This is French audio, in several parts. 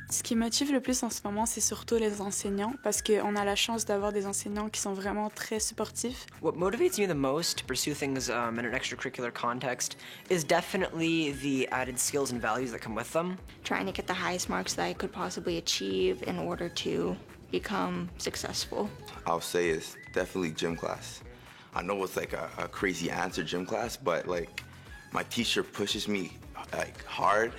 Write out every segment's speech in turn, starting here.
Ce qui motive le plus en ce moment, c'est surtout les enseignants, parce qu'on a la chance d'avoir des enseignants qui sont vraiment très supportifs. What motivates me the most to pursue things in an extracurricular context is definitely the added skills and values that come with them. Trying to get the highest marks that I could possibly achieve in order to become successful. I'll say it's definitely gym class. I know it's like a crazy answer, gym class, but like my teacher pushes me like hard.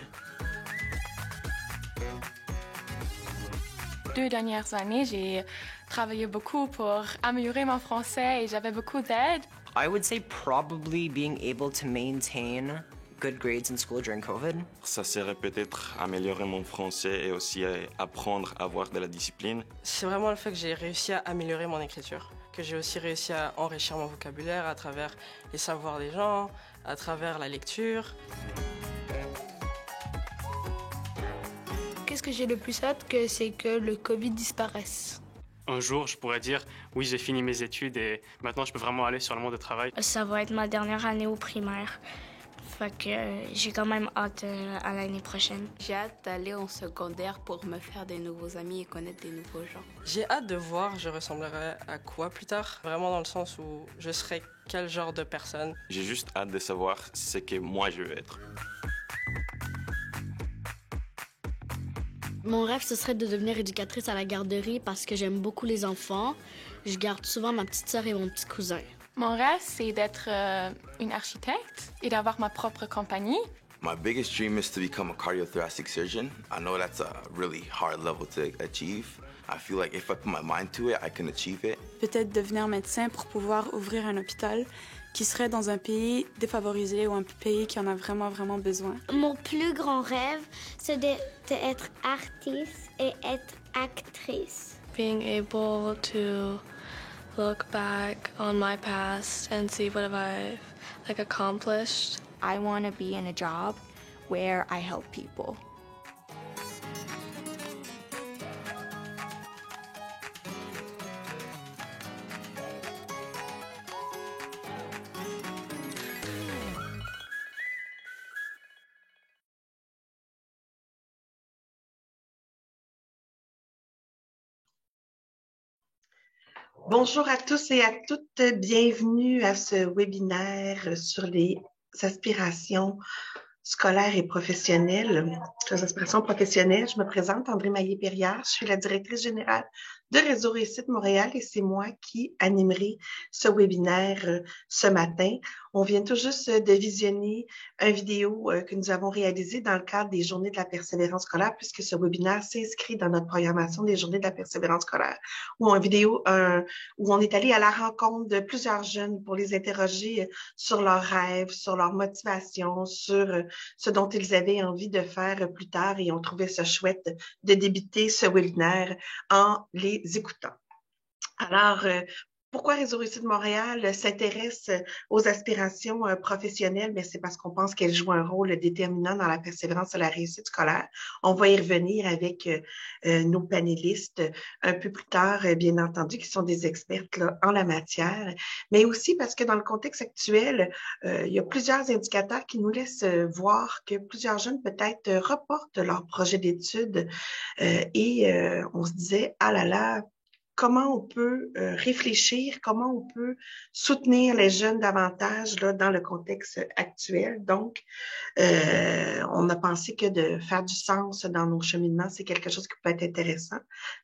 2 dernières années, j'ai travaillé beaucoup pour améliorer mon français et j'avais beaucoup d'aide. I would say probably being able to maintain good grades in school during COVID. Ça serait peut-être améliorer mon français et aussi apprendre à avoir de la discipline. C'est vraiment le fait que j'ai réussi à améliorer mon écriture, que j'ai aussi réussi à enrichir mon vocabulaire à travers les savoirs des gens, à travers la lecture. Qu'est-ce que j'ai le plus hâte que c'est que le Covid disparaisse. Un jour, je pourrais dire, oui, j'ai fini mes études et maintenant je peux vraiment aller sur le monde du travail. Ça va être ma dernière année au primaire. Fait que j'ai quand même hâte à l'année prochaine. J'ai hâte d'aller en secondaire pour me faire des nouveaux amis et connaître des nouveaux gens. J'ai hâte de voir je ressemblerai à quoi plus tard, vraiment dans le sens où je serai quel genre de personne. J'ai juste hâte de savoir ce que moi je veux être. Mon rêve, ce serait de devenir éducatrice à la garderie parce que j'aime beaucoup les enfants. Je garde souvent ma petite sœur et mon petit cousin. Mon rêve, c'est d'être une architecte et d'avoir ma propre compagnie. My biggest dream is to become a cardiothoracic surgeon. I know that's a really hard level to achieve. I feel like if I put my mind to it, I can achieve it. Peut-être devenir médecin pour pouvoir ouvrir un hôpital qui serait dans un pays défavorisé ou un pays qui en a vraiment, vraiment besoin. Mon plus grand rêve, c'est d'être artiste et être actrice. Being able to look back on my past and see what I've accomplished. I want to be in a job where I help people. Bonjour à tous et à toutes, bienvenue à ce webinaire sur les aspirations scolaires et professionnelles. Les aspirations professionnelles, je me présente, André Maillé-Périère, je suis la directrice générale de Réseau Réussite Montréal et c'est moi qui animerai ce webinaire ce matin. On vient tout juste de visionner une vidéo que nous avons réalisée dans le cadre des Journées de la persévérance scolaire, puisque ce webinaire s'inscrit dans notre programmation des Journées de la persévérance scolaire, où on est allé à la rencontre de plusieurs jeunes pour les interroger sur leurs rêves, sur leur motivation, sur ce dont ils avaient envie de faire plus tard, et on trouvait ça chouette de débuter ce webinaire en les écoutant. Alors, pourquoi Réseau Réussite Montréal s'intéresse aux aspirations professionnelles? Mais c'est parce qu'on pense qu'elles jouent un rôle déterminant dans la persévérance et la réussite scolaire. On va y revenir avec nos panélistes un peu plus tard, bien entendu, qui sont des expertes là, en la matière. Mais aussi parce que dans le contexte actuel, il y a plusieurs indicateurs qui nous laissent voir que plusieurs jeunes peut-être reportent leur projet d'études et on se disait, ah là là, comment on peut réfléchir, comment on peut soutenir les jeunes davantage là, dans le contexte actuel. Donc, on a pensé que de faire du sens dans nos cheminements, c'est quelque chose qui peut être intéressant.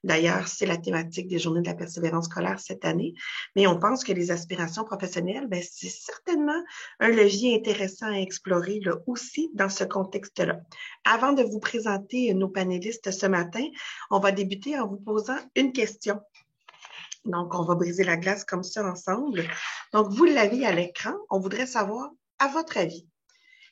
D'ailleurs, c'est la thématique des Journées de la persévérance scolaire cette année. Mais on pense que les aspirations professionnelles, ben, c'est certainement un levier intéressant à explorer là, aussi dans ce contexte-là. Avant de vous présenter nos panélistes ce matin, on va débuter en vous posant une question. Donc, on va briser la glace comme ça ensemble. Donc, vous l'avez à l'écran. On voudrait savoir, à votre avis,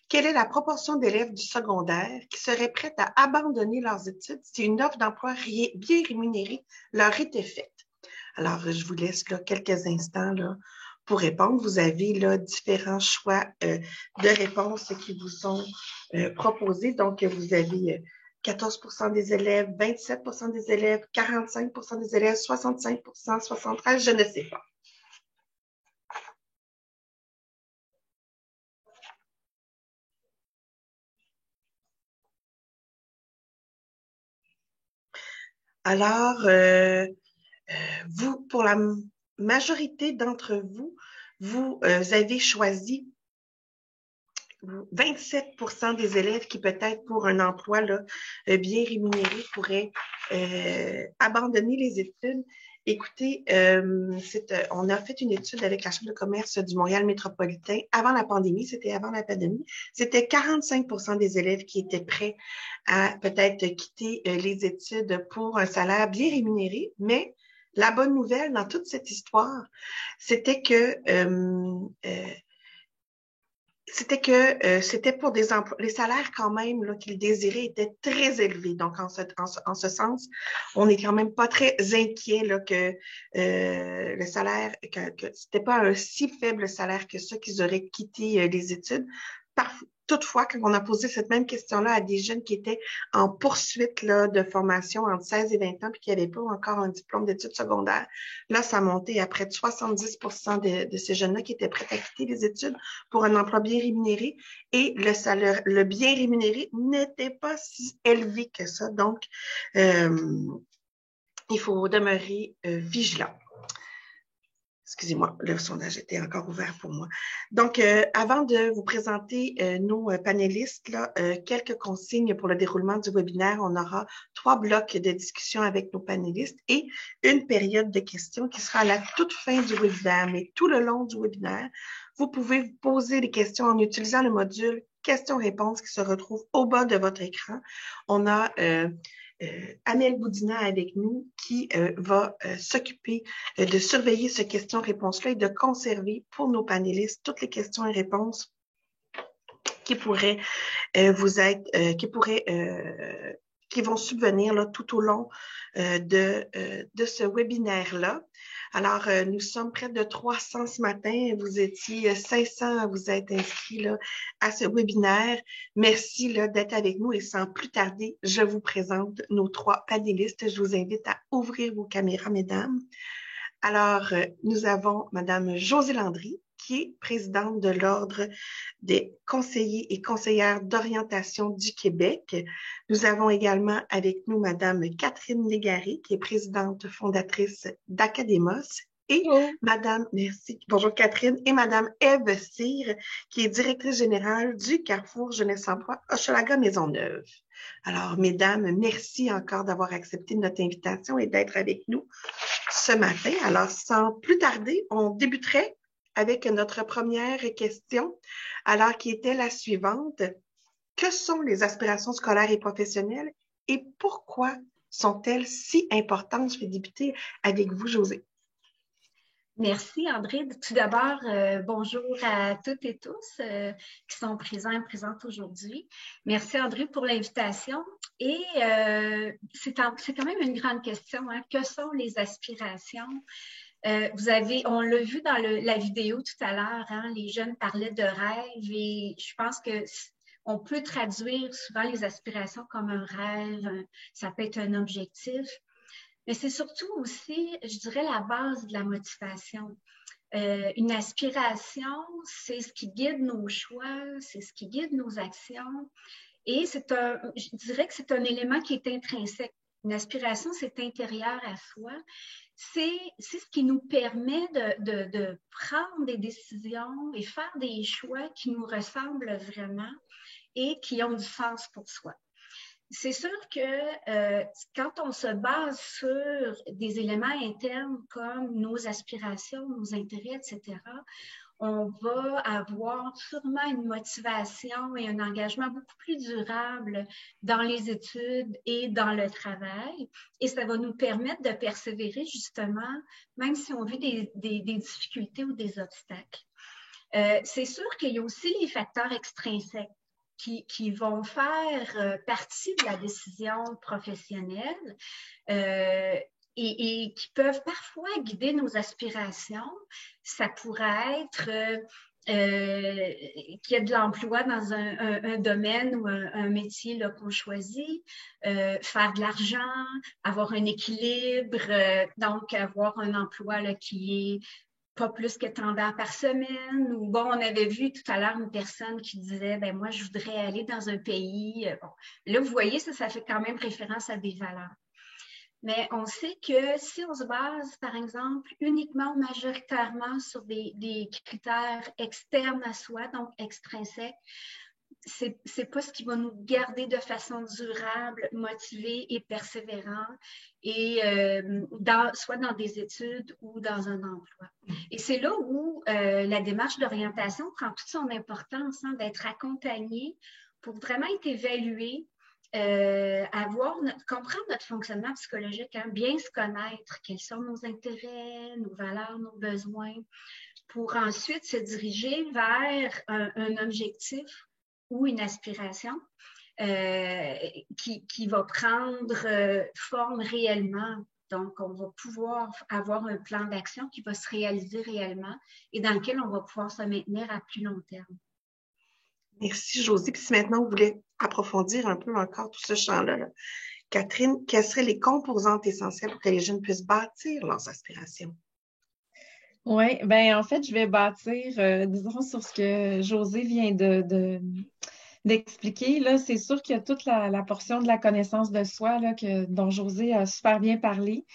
quelle est la proportion d'élèves du secondaire qui seraient prêts à abandonner leurs études si une offre d'emploi bien rémunérée leur était faite? Alors, je vous laisse là, quelques instants là, pour répondre. Vous avez là, différents choix de réponses qui vous sont proposés. Donc, vous avez 14% des élèves, 27% des élèves, 45% des élèves, 65%, 73%, je ne sais pas. Alors, vous, pour la majorité d'entre vous, vous avez choisi 27% des élèves qui peut-être pour un emploi là, bien rémunéré pourraient abandonner les études. Écoutez, on a fait une étude avec la Chambre de commerce du Montréal métropolitain avant la pandémie, c'était avant la pandémie, c'était 45% des élèves qui étaient prêts à peut-être quitter les études pour un salaire bien rémunéré, mais la bonne nouvelle dans toute cette histoire, c'était que c'était pour des emplois, les salaires quand même là, qu'ils désiraient étaient très élevés. Donc, en ce sens, on n'est quand même pas très inquiet là, que le salaire, que c'était pas un si faible salaire que ça qu'ils auraient quitté les études. Toutefois, quand on a posé cette même question-là à des jeunes qui étaient en poursuite là, de formation entre 16 et 20 ans puis qui n'avaient pas encore un diplôme d'études secondaires, là, ça a monté à près de 70% de ces jeunes-là qui étaient prêts à quitter les études pour un emploi bien rémunéré et le salaire, le bien rémunéré n'était pas si élevé que ça. Donc, il faut demeurer vigilant. Excusez-moi, le sondage était encore ouvert pour moi. Donc, avant de vous présenter nos panélistes, là, quelques consignes pour le déroulement du webinaire. On aura 3 blocs de discussion avec nos panélistes et une période de questions qui sera à la toute fin du webinaire. Mais tout le long du webinaire, vous pouvez vous poser des questions en utilisant le module questions-réponses qui se retrouve au bas de votre écran. On a Amel Boudina avec nous qui va s'occuper de surveiller ce question-réponse-là et de conserver pour nos panélistes toutes les questions et réponses qui pourraient vous être, qui vont subvenir là, tout au long de ce webinaire-là. Alors, nous sommes près de 300 ce matin. Vous étiez 500 à vous être inscrits là, à ce webinaire. Merci d'être avec nous et sans plus tarder, je vous présente nos 3 panélistes. Je vous invite à ouvrir vos caméras, mesdames. Alors, nous avons Madame Josée Landry, qui est présidente de l'Ordre des conseillers et conseillères d'orientation du Québec. Nous avons également avec nous Madame Catherine Légaré, qui est présidente fondatrice d'Academos. Et Madame, merci, bonjour Catherine, et Madame Ève Cyr, qui est directrice générale du Carrefour Jeunesse Emploi Hochelaga Maisonneuve. Alors, mesdames, merci encore d'avoir accepté notre invitation et d'être avec nous ce matin. Alors, sans plus tarder, on débuterait avec notre première question, alors qui était la suivante. Que sont les aspirations scolaires et professionnelles et pourquoi sont-elles si importantes? Je vais débuter avec vous, Josée. Merci, André. Tout d'abord, bonjour à toutes et tous qui sont présents et présentes aujourd'hui. Merci, André, pour l'invitation. Et c'est quand même une grande question. Hein? Que sont les aspirations? On l'a vu dans la vidéo tout à l'heure, hein? Les jeunes parlaient de rêve et je pense que on peut traduire souvent les aspirations comme un rêve, ça peut être un objectif. Mais c'est surtout aussi, je dirais, la base de la motivation. Une aspiration, c'est ce qui guide nos choix, c'est ce qui guide nos actions. Et je dirais que c'est un élément qui est intrinsèque. Une aspiration, c'est intérieur à soi. C'est ce qui nous permet de prendre des décisions et faire des choix qui nous ressemblent vraiment et qui ont du sens pour soi. C'est sûr que quand on se base sur des éléments internes comme nos aspirations, nos intérêts, etc., on va avoir sûrement une motivation et un engagement beaucoup plus durable dans les études et dans le travail. Et ça va nous permettre de persévérer justement, même si on vit des difficultés ou des obstacles. C'est sûr qu'il y a aussi les facteurs extrinsèques qui vont faire partie de la décision professionnelle et qui peuvent parfois guider nos aspirations. Ça pourrait être qu'il y ait de l'emploi dans un domaine ou un métier qu'on choisit, faire de l'argent, avoir un équilibre, donc avoir un emploi là, qui est pas plus que 30 heures par semaine. Ou bon, on avait vu tout à l'heure une personne qui disait, ben moi, je voudrais aller dans un pays. Bon, là, vous voyez, ça fait quand même référence à des valeurs. Mais on sait que si on se base, par exemple, uniquement majoritairement sur des critères externes à soi, donc extrinsèques, c'est pas ce qui va nous garder de façon durable, motivés et persévérants, et soit dans des études ou dans un emploi. Et c'est là où la démarche d'orientation prend toute son importance, hein, d'être accompagnée pour vraiment être évaluée, comprendre notre fonctionnement psychologique, hein, bien se connaître, quels sont nos intérêts, nos valeurs, nos besoins, pour ensuite se diriger vers un objectif ou une aspiration qui va prendre forme réellement. Donc, on va pouvoir avoir un plan d'action qui va se réaliser réellement et dans lequel on va pouvoir se maintenir à plus long terme. Merci, Josée. Puis si maintenant vous voulez approfondir un peu encore tout ce champ-là, là, Catherine, quelles seraient les composantes essentielles pour que les jeunes puissent bâtir leurs aspirations? Oui, en fait, je vais bâtir, disons, sur ce que Josée vient d'expliquer. Là, c'est sûr qu'il y a toute la portion de la connaissance de soi là, dont Josée a super bien parlé.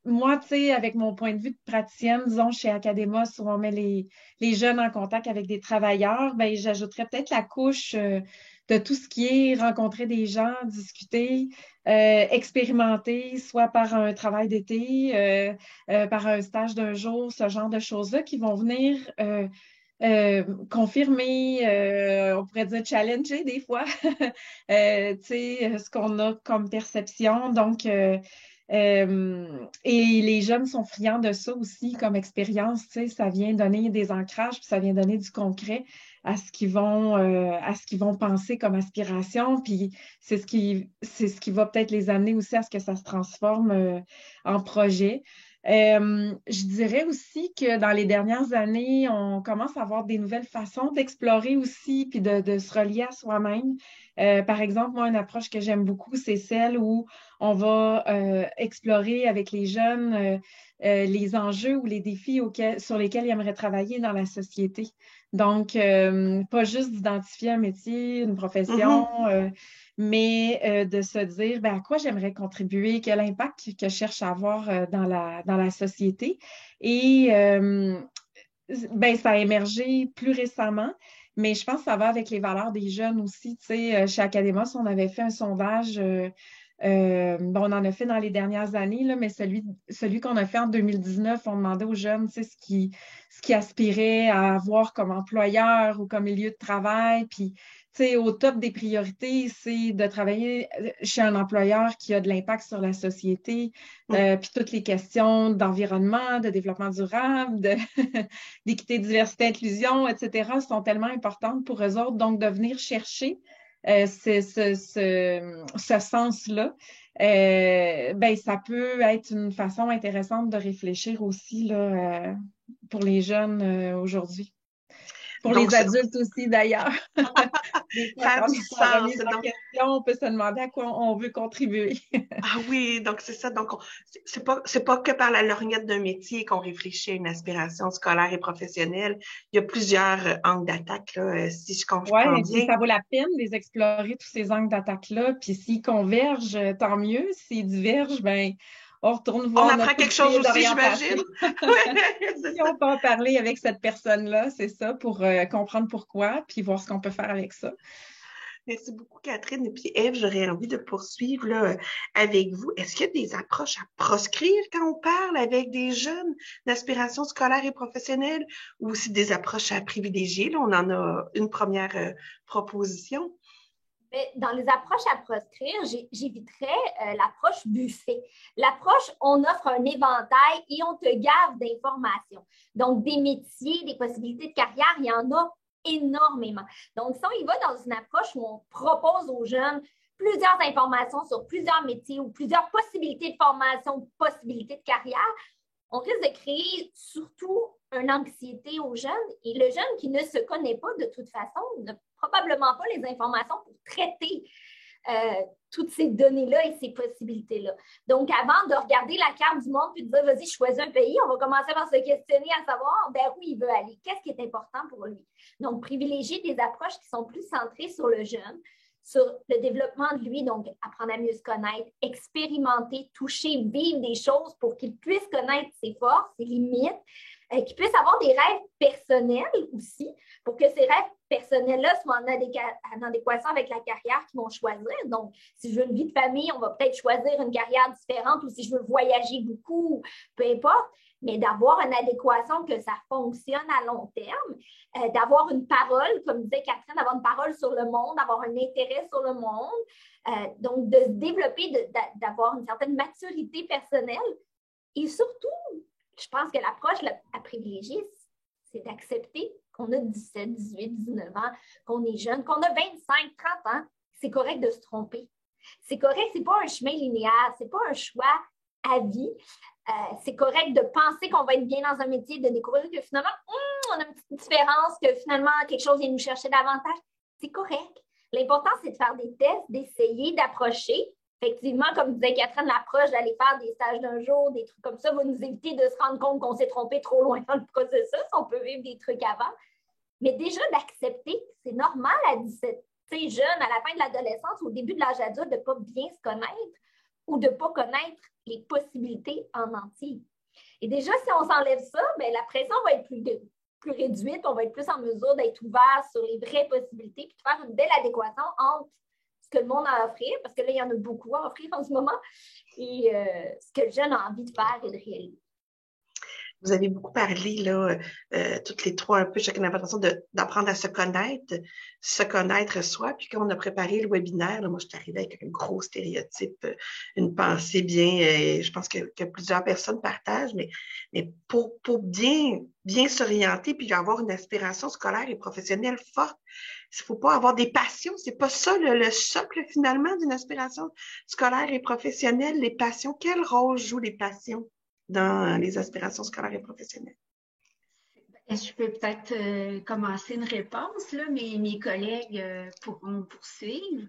Moi, tu sais, avec mon point de vue de praticienne, disons, chez Academos, où on met les jeunes en contact avec des travailleurs, j'ajouterais peut-être la couche de tout ce qui est rencontrer des gens, discuter, expérimenter, soit par un travail d'été, par un stage d'un jour, ce genre de choses-là qui vont venir confirmer, on pourrait dire challenger des fois, ce qu'on a comme perception. Donc, et les jeunes sont friands de ça aussi comme expérience, ça vient donner des ancrages, puis ça vient donner du concret à ce qu'ils vont penser comme aspiration, puis c'est ce qui va peut-être les amener aussi à ce que ça se transforme en projet. Je dirais aussi que dans les dernières années, on commence à avoir des nouvelles façons d'explorer aussi, puis de se relier à soi-même. Par exemple, moi, une approche que j'aime beaucoup, c'est celle où on va explorer avec les jeunes les enjeux ou les défis sur lesquels ils aimeraient travailler dans la société. Donc, pas juste d'identifier un métier, une profession, mais de se dire à quoi j'aimerais contribuer, quel impact que je cherche à avoir dans la société. Et ça a émergé plus récemment, mais je pense que ça va avec les valeurs des jeunes aussi. Tu sais, chez Academos, on avait fait un sondage, on en a fait dans les dernières années, là, mais celui qu'on a fait en 2019, on demandait aux jeunes ce qui aspiraient à avoir comme employeur ou comme milieu de travail. Puis, au top des priorités, c'est de travailler chez un employeur qui a de l'impact sur la société, puis toutes les questions d'environnement, de développement durable, d'équité, diversité, inclusion, etc., sont tellement importantes pour eux autres. Donc, de venir chercher ce sens-là, ça peut être une façon intéressante de réfléchir aussi là, pour les jeunes aujourd'hui. Pour donc, les adultes aussi, d'ailleurs. Ça a du sens. On peut se demander à quoi on veut contribuer. Ah oui, donc c'est ça. Donc, c'est pas que par la lorgnette d'un métier qu'on réfléchit à une aspiration scolaire et professionnelle. Il y a plusieurs angles d'attaque, là, si je comprends bien. Oui, ça vaut la peine de les explorer, tous ces angles d'attaque-là. Puis s'ils convergent, tant mieux. S'ils divergent, on retourne voir. On apprend quelque chose aussi, j'imagine. Si on peut en parler avec cette personne-là, c'est ça, pour comprendre pourquoi, puis voir ce qu'on peut faire avec ça. Merci beaucoup, Catherine. Et puis, Ève, j'aurais envie de poursuivre là, avec vous. Est-ce qu'il y a des approches à proscrire quand on parle avec des jeunes d'aspiration scolaire et professionnelle ou aussi des approches à privilégier? Là, on en a une première proposition. Dans les approches à proscrire, j'éviterais l'approche buffet. L'approche, on offre un éventail et on te gave d'informations. Donc, des métiers, des possibilités de carrière, il y en a énormément. Donc, si on y va dans une approche où on propose aux jeunes plusieurs informations sur plusieurs métiers ou plusieurs possibilités de formation, possibilités de carrière, on risque de créer surtout une anxiété aux jeunes et le jeune qui ne se connaît pas de toute façon n'a probablement pas les informations pour traiter toutes ces données-là et ces possibilités-là. Donc, avant de regarder la carte du monde et de dire, vas-y, choisis un pays, on va commencer par se questionner à savoir vers où il veut aller, qu'est-ce qui est important pour lui. Donc, privilégier des approches qui sont plus centrées sur le jeune, sur le développement de lui, donc apprendre à mieux se connaître, expérimenter, toucher, vivre des choses pour qu'il puisse connaître ses forces, ses limites, qu'il puisse avoir des rêves personnels aussi, pour que ces rêves personnels-là soient en adéquation avec la carrière qu'ils vont choisir. Donc, si je veux une vie de famille, on va peut-être choisir une carrière différente, ou si je veux voyager beaucoup, peu importe, mais d'avoir une adéquation, que ça fonctionne à long terme, d'avoir une parole, comme disait Catherine, d'avoir une parole sur le monde, d'avoir un intérêt sur le monde, donc de se développer, d'avoir une certaine maturité personnelle. Et surtout, je pense que l'approche à privilégier, c'est d'accepter qu'on a 17, 18, 19 ans, qu'on est jeune, qu'on a 25, 30 ans. C'est correct de se tromper. C'est correct, c'est pas un chemin linéaire, c'est pas un choix à vie. C'est correct de penser qu'on va être bien dans un métier, de découvrir que finalement, on a une petite différence, que finalement, quelque chose vient nous chercher davantage. C'est correct. L'important, c'est de faire des tests, d'essayer, d'approcher. Effectivement, comme disait Catherine, l'approche d'aller faire des stages d'un jour, des trucs comme ça, va nous éviter de se rendre compte qu'on s'est trompé trop loin dans le processus. On peut vivre des trucs avant. Mais déjà, d'accepter, c'est normal à 17, jeune, à la fin de l'adolescence, au début de l'âge adulte, de ne pas bien se connaître ou de ne pas connaître les possibilités en entier. Et déjà, si on s'enlève ça, bien, la pression va être plus réduite, on va être plus en mesure d'être ouvert sur les vraies possibilités puis de faire une belle adéquation entre ce que le monde a à offrir, parce que là, il y en a beaucoup à offrir en ce moment, et ce que le jeune a envie de faire et de réaliser. Vous avez beaucoup parlé, là, toutes les trois, un peu chacune l'importance d'apprendre à se connaître soi. Puis quand on a préparé le webinaire, là, moi, je suis arrivée avec un gros stéréotype, une pensée bien, je pense que plusieurs personnes partagent, mais pour bien s'orienter puis avoir une aspiration scolaire et professionnelle forte, il ne faut pas avoir des passions. C'est pas ça le socle, finalement, d'une aspiration scolaire et professionnelle. Les passions, quel rôle jouent les passions dans les aspirations scolaires et professionnelles? Je peux peut-être commencer une réponse, là, mais mes collègues pourront poursuivre.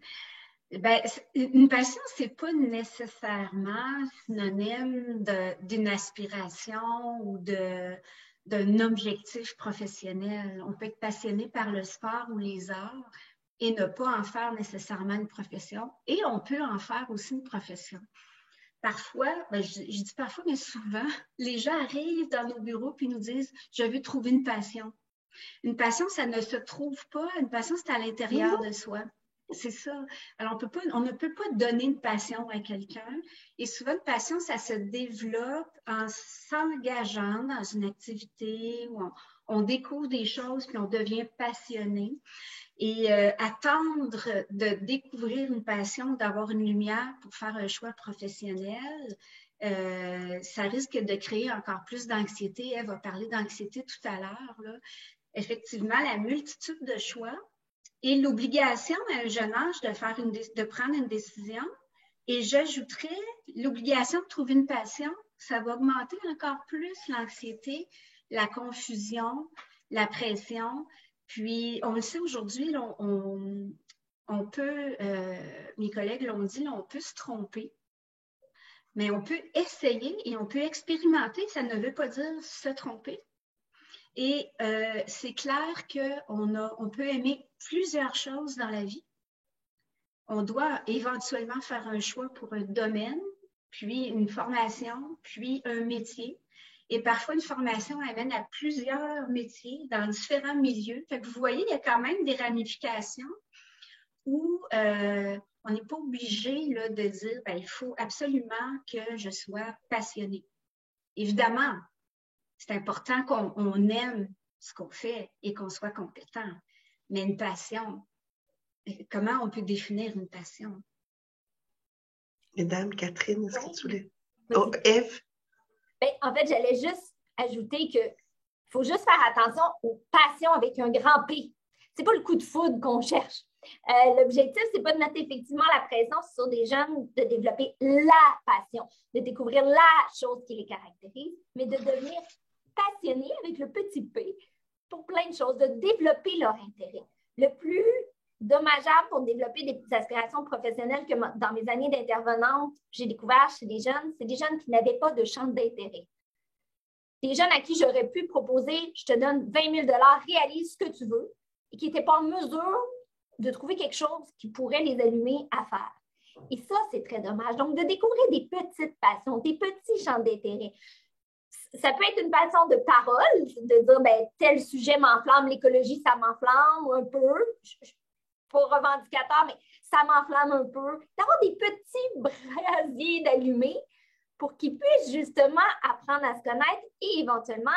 Ben, une passion, ce n'est pas nécessairement synonyme d'une aspiration ou d'un objectif professionnel. On peut être passionné par le sport ou les arts et ne pas en faire nécessairement une profession, et on peut en faire aussi une profession. Parfois, ben je dis parfois, mais souvent, les gens arrivent dans nos bureaux et nous disent « Je veux trouver une passion ». Une passion, ça ne se trouve pas. Une passion, c'est à l'intérieur de soi. C'est ça. Alors, on ne peut pas donner une passion à quelqu'un. Et souvent, une passion, ça se développe en s'engageant dans une activité où on découvre des choses puis on devient passionné. Et attendre de découvrir une passion, d'avoir une lumière pour faire un choix professionnel, ça risque de créer encore plus d'anxiété. Elle va parler d'anxiété tout à l'heure. Effectivement, la multitude de choix et l'obligation à un jeune âge de prendre une décision. Et j'ajouterais l'obligation de trouver une passion. Ça va augmenter encore plus l'anxiété, la confusion, la pression. Puis, on le sait aujourd'hui, on peut, mes collègues l'ont dit, on peut se tromper, mais on peut essayer et on peut expérimenter. Ça ne veut pas dire se tromper. Et c'est clair qu'on peut aimer plusieurs choses dans la vie. On doit éventuellement faire un choix pour un domaine, puis une formation, puis un métier. Et parfois, une formation amène à plusieurs métiers dans différents milieux. Fait que vous voyez, il y a quand même des ramifications où on n'est pas obligé là, de dire il faut absolument que je sois passionné. Évidemment, c'est important qu'on aime ce qu'on fait et qu'on soit compétent. Mais une passion, comment on peut définir une passion? Mesdames, Catherine, est-ce que tu voulais? Oh, Ève? Ben, en fait, j'allais juste ajouter qu'il faut juste faire attention aux passions avec un grand P. Ce n'est pas le coup de foudre qu'on cherche. L'objectif, ce n'est pas de mettre effectivement la pression sur des jeunes de développer la passion, de découvrir la chose qui les caractérise, mais de devenir passionnés avec le petit P pour plein de choses, de développer leur intérêt. Le plus dommageable pour développer des aspirations professionnelles que dans mes années d'intervenante, j'ai découvert chez des jeunes, c'est des jeunes qui n'avaient pas de champ d'intérêt. Des jeunes à qui j'aurais pu proposer, je te donne 20 000 $, réalise ce que tu veux, et qui n'étaient pas en mesure de trouver quelque chose qui pourrait les allumer à faire. Et ça, c'est très dommage. Donc, de découvrir des petites passions, des petits champs d'intérêt. Ça peut être une passion de parole, de dire, ben, tel sujet m'enflamme, l'écologie, ça m'enflamme un peu. Pas revendicateur, mais ça m'enflamme un peu. D'avoir des petits brasiers d'allumés pour qu'ils puissent justement apprendre à se connaître et éventuellement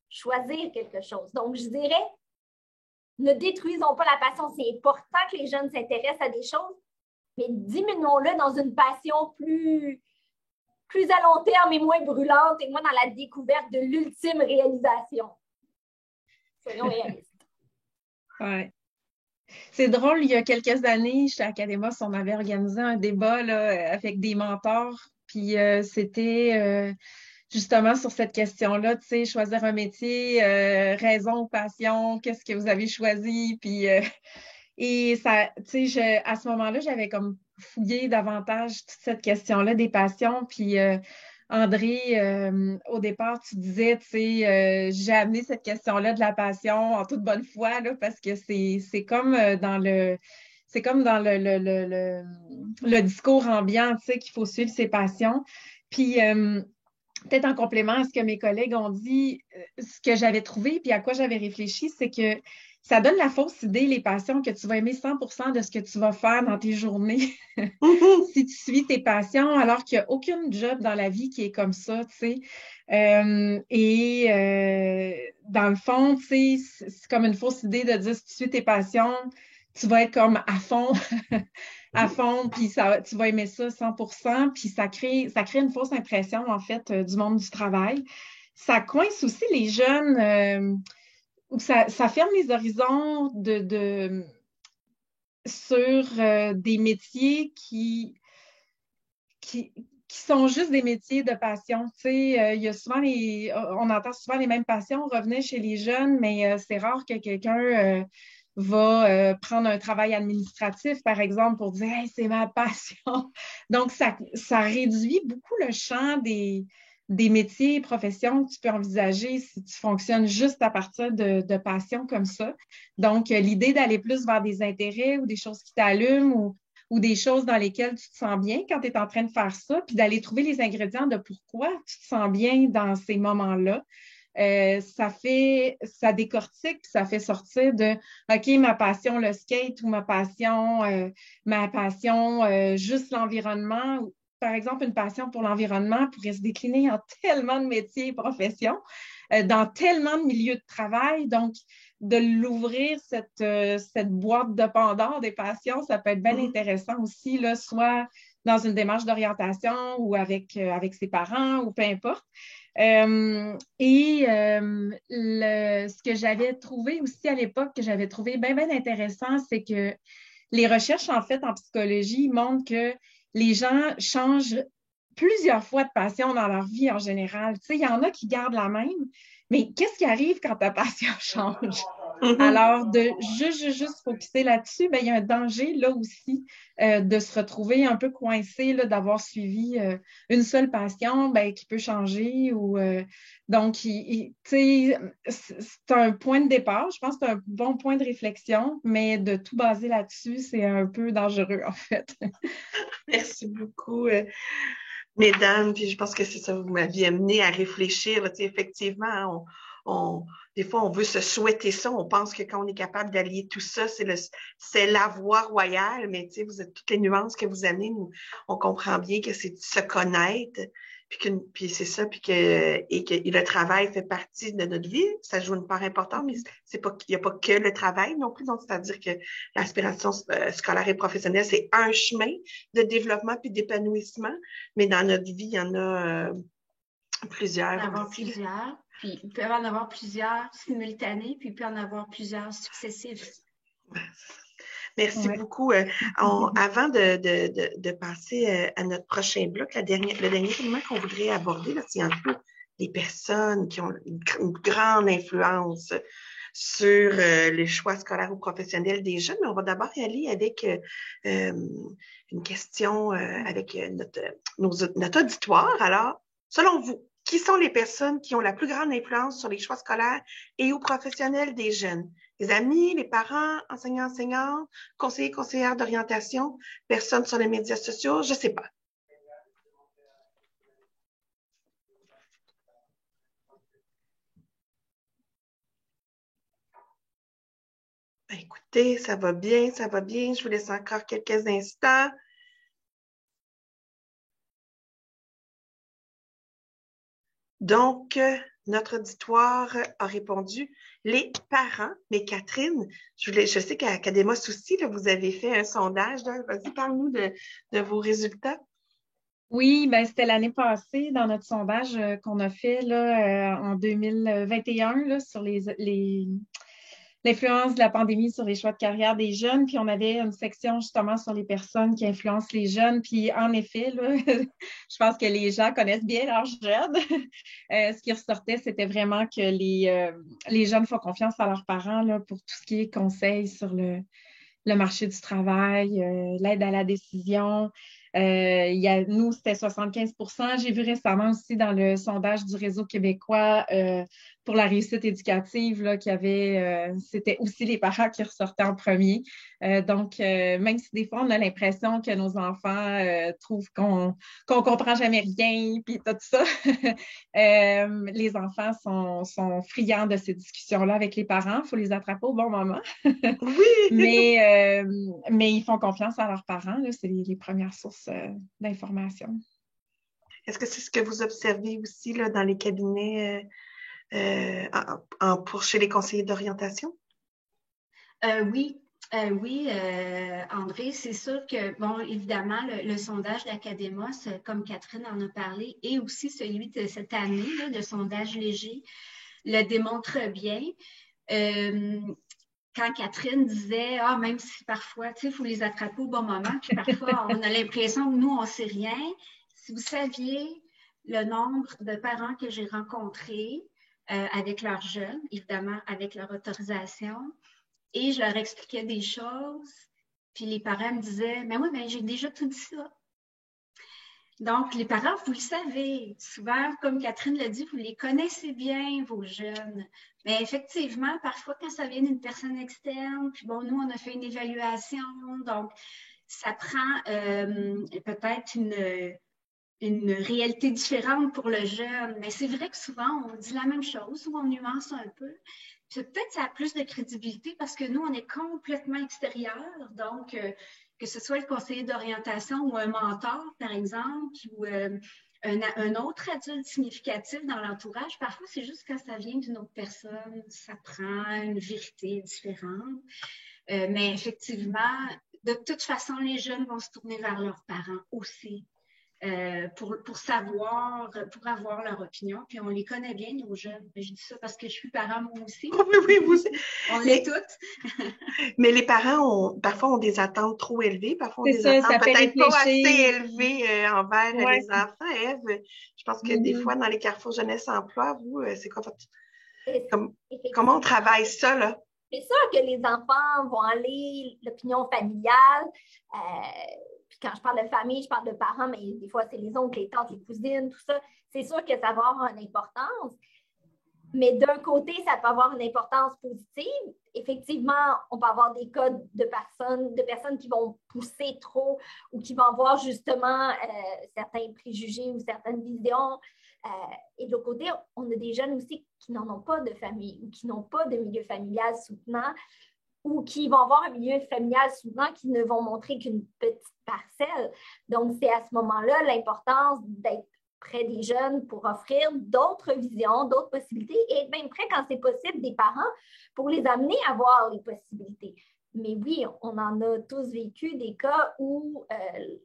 choisir quelque chose. Donc, je dirais, ne détruisons pas la passion. C'est important que les jeunes s'intéressent à des choses, mais diminuons-le dans une passion plus à long terme et moins brûlante, et moins dans la découverte de l'ultime réalisation. Soyons réalistes. Ouais. C'est drôle, il y a quelques années, chez Academos, on avait organisé un débat là, avec des mentors, puis c'était justement sur cette question-là, tu sais, choisir un métier, raison ou passion, qu'est-ce que vous avez choisi, puis et ça, tu sais, à ce moment-là, j'avais comme fouillé davantage toute cette question-là des passions, puis André, au départ, tu disais, tu sais, j'ai amené cette question-là de la passion en toute bonne foi, là, parce que c'est comme dans le discours ambiant, tu sais, qu'il faut suivre ses passions. Puis, peut-être en complément à ce que mes collègues ont dit, ce que j'avais trouvé, puis à quoi j'avais réfléchi, c'est que ça donne la fausse idée, les passions, que tu vas aimer 100% de ce que tu vas faire dans tes journées si tu suis tes passions, alors qu'il n'y a aucune job dans la vie qui est comme ça, tu sais. Dans le fond, tu sais, c'est comme une fausse idée de dire si tu suis tes passions, tu vas être comme à fond, puis tu vas aimer ça 100%, puis ça crée une fausse impression, en fait, du monde du travail. Ça coince aussi les jeunes... Ça ferme les horizons sur des métiers qui sont juste des métiers de passion. Tu sais, il y a souvent on entend souvent les mêmes passions revenir chez les jeunes, mais c'est rare que quelqu'un va prendre un travail administratif, par exemple, pour dire hey, c'est ma passion. Donc, ça réduit beaucoup le champ des métiers et professions que tu peux envisager si tu fonctionnes juste à partir de passion comme ça. Donc, l'idée d'aller plus vers des intérêts ou des choses qui t'allument ou des choses dans lesquelles tu te sens bien quand tu es en train de faire ça, puis d'aller trouver les ingrédients de pourquoi tu te sens bien dans ces moments-là. Ça décortique, puis ça fait sortir de OK, ma passion, le skate, ou ma passion, juste l'environnement. Par exemple, une passion pour l'environnement pourrait se décliner en tellement de métiers et professions, dans tellement de milieux de travail. Donc, de l'ouvrir, cette boîte de Pandore des passions, ça peut être bien intéressant aussi, là, soit dans une démarche d'orientation ou avec ses parents ou peu importe. Ce que j'avais trouvé aussi à l'époque, que j'avais trouvé bien intéressant, c'est que les recherches, en fait, en psychologie montrent que les gens changent plusieurs fois de passion dans leur vie en général. Tu sais, il y en a qui gardent la même, mais qu'est-ce qui arrive quand ta passion change? Alors, de juste focusser là-dessus, ben, il y a un danger là aussi de se retrouver un peu coincé, là, d'avoir suivi une seule passion ben, qui peut changer. Donc, tu sais, c'est un point de départ. Je pense que c'est un bon point de réflexion, mais de tout baser là-dessus, c'est un peu dangereux, en fait. Merci beaucoup, mesdames. Puis je pense que c'est ça, vous m'aviez amené à réfléchir. Là, effectivement, des fois, on veut se souhaiter ça. On pense que quand on est capable d'allier tout ça, c'est la voie royale. Mais vous êtes toutes les nuances que vous amenez, on comprend bien que c'est de se connaître. Puis c'est ça, et que le travail fait partie de notre vie. Ça joue une part importante, mais il n'y a pas que le travail non plus. Donc, c'est-à-dire que l'aspiration scolaire et professionnelle, c'est un chemin de développement puis d'épanouissement. Mais dans notre vie, il y en a plusieurs. Il peut y en avoir plusieurs. Puis il peut y en avoir plusieurs simultanés, puis il peut y en avoir plusieurs successifs. Merci beaucoup. Avant de passer à notre prochain bloc, le dernier élément qu'on voudrait aborder, c'est un peu les personnes qui ont une grande influence sur les choix scolaires ou professionnels des jeunes. Mais on va d'abord y aller avec une question avec notre auditoire. Alors, selon vous, Qui sont les personnes qui ont la plus grande influence sur les choix scolaires et ou professionnels des jeunes? Les amis, les parents, enseignants, enseignantes, conseillers, conseillères d'orientation, personnes sur les médias sociaux, je ne sais pas. Ben, écoutez, ça va bien, ça va bien. Je vous laisse encore quelques instants. Donc, notre auditoire a répondu les parents. Mais Catherine, je sais qu'à Academos aussi, là, vous avez fait un sondage. Vas-y, parle-nous de vos résultats. Oui, ben c'était l'année passée dans notre sondage qu'on a fait là, en 2021 là, sur l'influence de la pandémie sur les choix de carrière des jeunes. Puis on avait une section justement sur les personnes qui influencent les jeunes. Puis en effet, là, je pense que les gens connaissent bien leurs jeunes. Ce qui ressortait, c'était vraiment que les jeunes font confiance à leurs parents là, pour tout ce qui est conseils sur le marché du travail, l'aide à la décision. Nous, c'était 75 %. J'ai vu récemment aussi dans le sondage du Réseau québécois pour la réussite éducative là, c'était aussi les parents qui ressortaient en premier. Donc, même si des fois, on a l'impression que nos enfants trouvent qu'on comprend jamais rien, puis tout ça, les enfants sont friands de ces discussions-là avec les parents. Il faut les attraper au bon moment. Oui! mais ils font confiance à leurs parents. Là, c'est les premières sources d'information. Est-ce que c'est ce que vous observez aussi là, dans les cabinets pour chez les conseillers d'orientation? Oui. André, c'est sûr que, bon, évidemment, le sondage d'Academos, comme Catherine en a parlé, et aussi celui de cette année, là, le sondage léger, le démontre bien. Quand Catherine disait, même si parfois, tu sais, il faut les attraper au bon moment, puis parfois, on a l'impression que nous, on ne sait rien. Si vous saviez le nombre de parents que j'ai rencontrés avec leurs jeunes, évidemment, avec leur autorisation, et je leur expliquais des choses, puis les parents me disaient, mais oui, mais j'ai déjà tout dit ça. Donc, les parents, vous le savez, souvent, comme Catherine l'a dit, vous les connaissez bien, vos jeunes. Mais effectivement, parfois, quand ça vient d'une personne externe, puis bon, nous, on a fait une évaluation, donc ça prend peut-être une réalité différente pour le jeune. Mais c'est vrai que souvent, on dit la même chose ou on nuance un peu. Puis peut-être ça a plus de crédibilité parce que nous, on est complètement extérieurs, donc que ce soit le conseiller d'orientation ou un mentor, par exemple, ou un autre adulte significatif dans l'entourage, parfois, c'est juste quand ça vient d'une autre personne, ça prend une vérité différente. Mais effectivement, de toute façon, les jeunes vont se tourner vers leurs parents aussi pour savoir, pour avoir leur opinion. Puis on les connaît bien, nos jeunes. Je dis ça parce que je suis parent moi aussi. Oui, vous. On l'est toutes. Mais les parents, parfois, ont des attentes trop élevées. Parfois, ont C'est des ça, attentes peut-être pas assez réfléchir. élevées envers Ouais. les enfants. Ève, je pense que des fois, dans les carrefours jeunesse-emploi, vous, c'est quoi comment on travaille ça, là? C'est sûr que les enfants vont aller l'opinion familiale. Puis quand je parle de famille, je parle de parents, mais des fois, c'est les oncles, les tantes, les cousines, tout ça. C'est sûr que ça va avoir une importance. Mais d'un côté, ça peut avoir une importance positive. Effectivement, on peut avoir des cas de personnes qui vont pousser trop ou qui vont avoir justement certains préjugés ou certaines visions. Et de l'autre côté, on a des jeunes aussi qui n'en ont pas de famille ou qui n'ont pas de milieu familial soutenant ou qui vont avoir un milieu familial soutenant qui ne vont montrer qu'une petite parcelle. Donc, c'est à ce moment-là l'importance d'être près des jeunes pour offrir d'autres visions, d'autres possibilités et être même près quand c'est possible des parents pour les amener à voir les possibilités. Mais oui, on en a tous vécu des cas où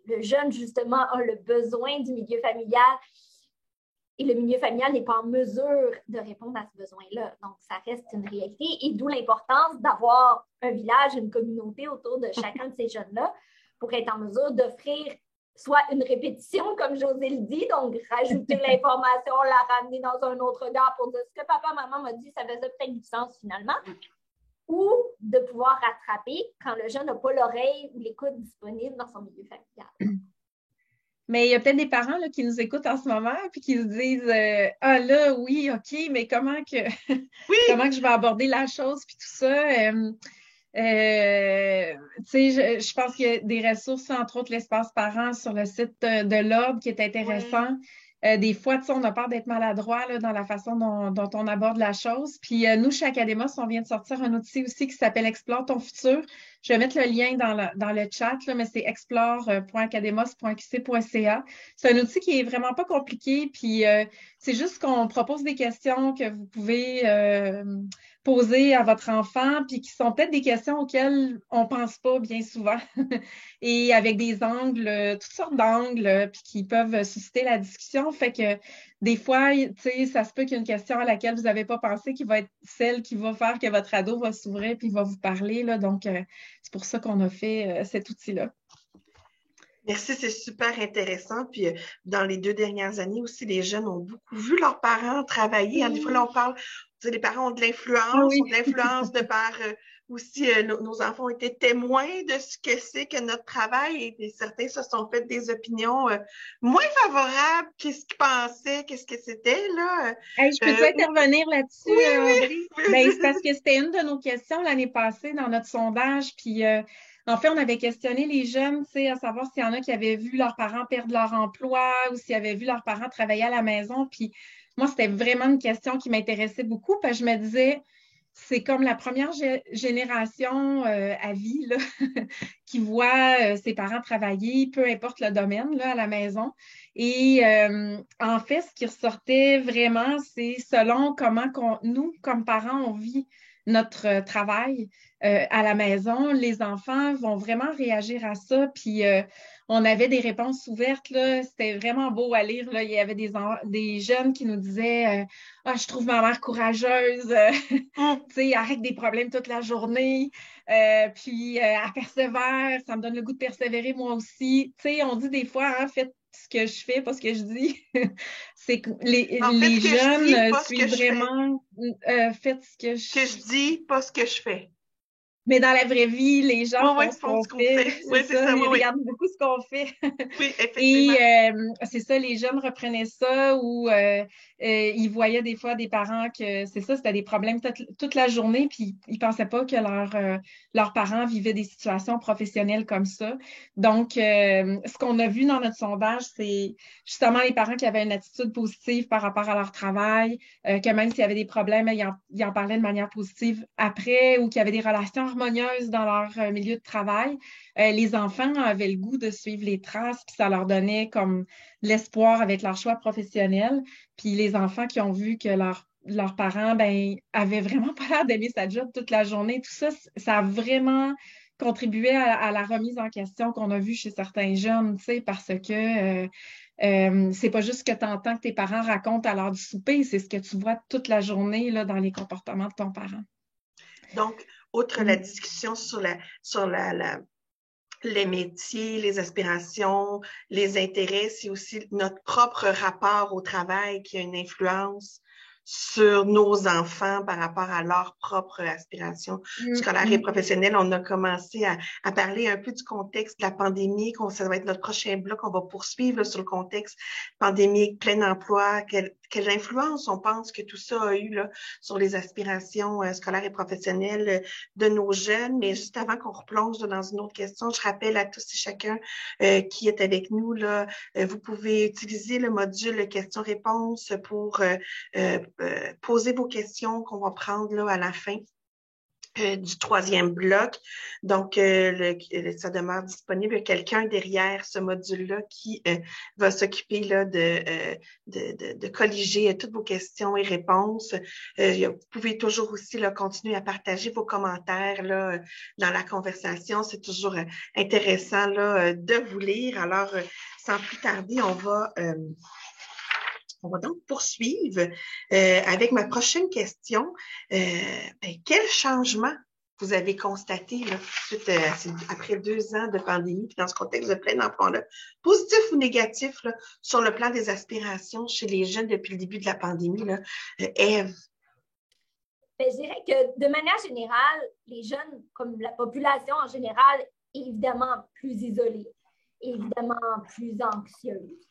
le jeune, justement, a le besoin du milieu familial et le milieu familial n'est pas en mesure de répondre à ce besoin-là. Donc, ça reste une réalité et d'où l'importance d'avoir un village, une communauté autour de chacun de ces jeunes-là pour être en mesure d'offrir soit une répétition, comme José le dit, donc rajouter l'information, la ramener dans un autre regard pour dire ce que papa, maman m'a dit, ça faisait peut-être du sens finalement, ou de pouvoir rattraper quand le jeune n'a pas l'oreille ou l'écoute disponible dans son milieu familial. Mais il y a peut-être des parents là, qui nous écoutent en ce moment puis qui se disent ah là, oui, OK, mais comment que comment que je vais aborder la chose puis tout ça. Tu sais, je pense qu'il y a des ressources, entre autres l'espace parent sur le site de l'Ordre qui est intéressant. Des fois, tu sais, on a peur d'être maladroit là, dans la façon dont on aborde la chose. Puis nous, chez Academos, on vient de sortir un outil aussi qui s'appelle Explore ton futur. Je vais mettre le lien dans le chat, là, mais c'est explore.academos.qc.ca. C'est un outil qui est vraiment pas compliqué. Puis c'est juste qu'on propose des questions que vous pouvez poser à votre enfant, puis qui sont peut-être des questions auxquelles on pense pas bien souvent, et avec des angles, toutes sortes d'angles, puis qui peuvent susciter la discussion. Fait que des fois, tu sais, ça se peut qu'il y ait une question à laquelle vous n'avez pas pensé qui va être celle qui va faire que votre ado va s'ouvrir puis va vous parler, là. Donc, c'est pour ça qu'on a fait cet outil-là. Merci, c'est super intéressant. Puis dans les 2 dernières années aussi, les jeunes ont beaucoup vu leurs parents travailler. Des fois, là, on parle, tu sais, les parents ont de l'influence, ont de l'influence de par aussi nos enfants ont été témoins de ce que c'est que notre travail et certains se sont fait des opinions moins favorables qu'est-ce qu'ils pensaient, qu'est-ce que c'était, là. Je peux-tu intervenir là-dessus, André? Oui. Ben, c'est parce que c'était une de nos questions l'année passée dans notre sondage, puis en fait, on avait questionné les jeunes, tu sais, à savoir s'il y en a qui avaient vu leurs parents perdre leur emploi ou s'ils avaient vu leurs parents travailler à la maison. Puis moi, c'était vraiment une question qui m'intéressait beaucoup parce que je me disais, c'est comme la première génération à vie là, qui voit ses parents travailler, peu importe le domaine, là, à la maison. Et en fait, ce qui ressortait vraiment, c'est selon comment nous, comme parents, on vit notre travail à la maison, les enfants vont vraiment réagir à ça. Puis on avait des réponses ouvertes, là. C'était vraiment beau à lire, là. Il y avait des jeunes qui nous disaient ah, je trouve ma mère courageuse, tu sais, elle règle des problèmes toute la journée, puis elle persévère, ça me donne le goût de persévérer moi aussi. Tu sais, on dit des fois, hein, faites ce que je fais, pas ce que je dis. C'est que les jeunes suivent vraiment faites ce que je dis, pas ce que je fais. Mais dans la vraie vie, les gens font ce qu'on fait. Oui, c'est ça. Ils regardent beaucoup ce qu'on fait. Oui, effectivement. Et c'est ça, les jeunes reprenaient ça ou ils voyaient des fois des parents que c'est ça, c'était des problèmes toute la journée, puis ils pensaient pas que leurs parents vivaient des situations professionnelles comme ça. Donc, ce qu'on a vu dans notre sondage, c'est justement les parents qui avaient une attitude positive par rapport à leur travail, que même s'il y avait des problèmes, ils en parlaient de manière positive après, ou qu'il y avait des relations harmonieuses dans leur milieu de travail. Les enfants avaient le goût de suivre les traces, puis ça leur donnait comme l'espoir avec leur choix professionnel. Puis les enfants qui ont vu que leurs parents avaient vraiment pas l'air d'aimer sa job toute la journée, tout ça, ça a vraiment contribué à la remise en question qu'on a vue chez certains jeunes, tu sais, parce que c'est pas juste ce que tu entends que tes parents racontent à l'heure du souper, c'est ce que tu vois toute la journée là, dans les comportements de ton parent. Donc, outre la discussion sur les métiers, les aspirations, les intérêts, c'est aussi notre propre rapport au travail qui a une influence sur nos enfants par rapport à leurs propres aspirations scolaires et professionnelles. On a commencé à parler un peu du contexte de la pandémie, ça va être notre prochain bloc, on va poursuivre là, sur le contexte pandémique, plein emploi, quelle influence on pense que tout ça a eu là, sur les aspirations scolaires et professionnelles de nos jeunes. Mais juste avant qu'on replonge là, dans une autre question, je rappelle à tous et chacun qui est avec nous, là, vous pouvez utiliser le module questions-réponses pour poser vos questions qu'on va prendre là, à la fin du 3e bloc. Donc, ça demeure disponible. Il y a quelqu'un derrière ce module-là qui va s'occuper là, de colliger toutes vos questions et réponses. Vous pouvez toujours aussi là, continuer à partager vos commentaires là, dans la conversation. C'est toujours intéressant là, de vous lire. Alors, sans plus tarder, on va donc poursuivre avec ma prochaine question. Quel changement vous avez constaté là, après 2 ans de pandémie, puis dans ce contexte de plein emploi-là, positif ou négatif, là, sur le plan des aspirations chez les jeunes depuis le début de la pandémie, là? Ève? Je dirais que de manière générale, les jeunes, comme la population en général, est évidemment plus isolée. évidemment plus anxieuses.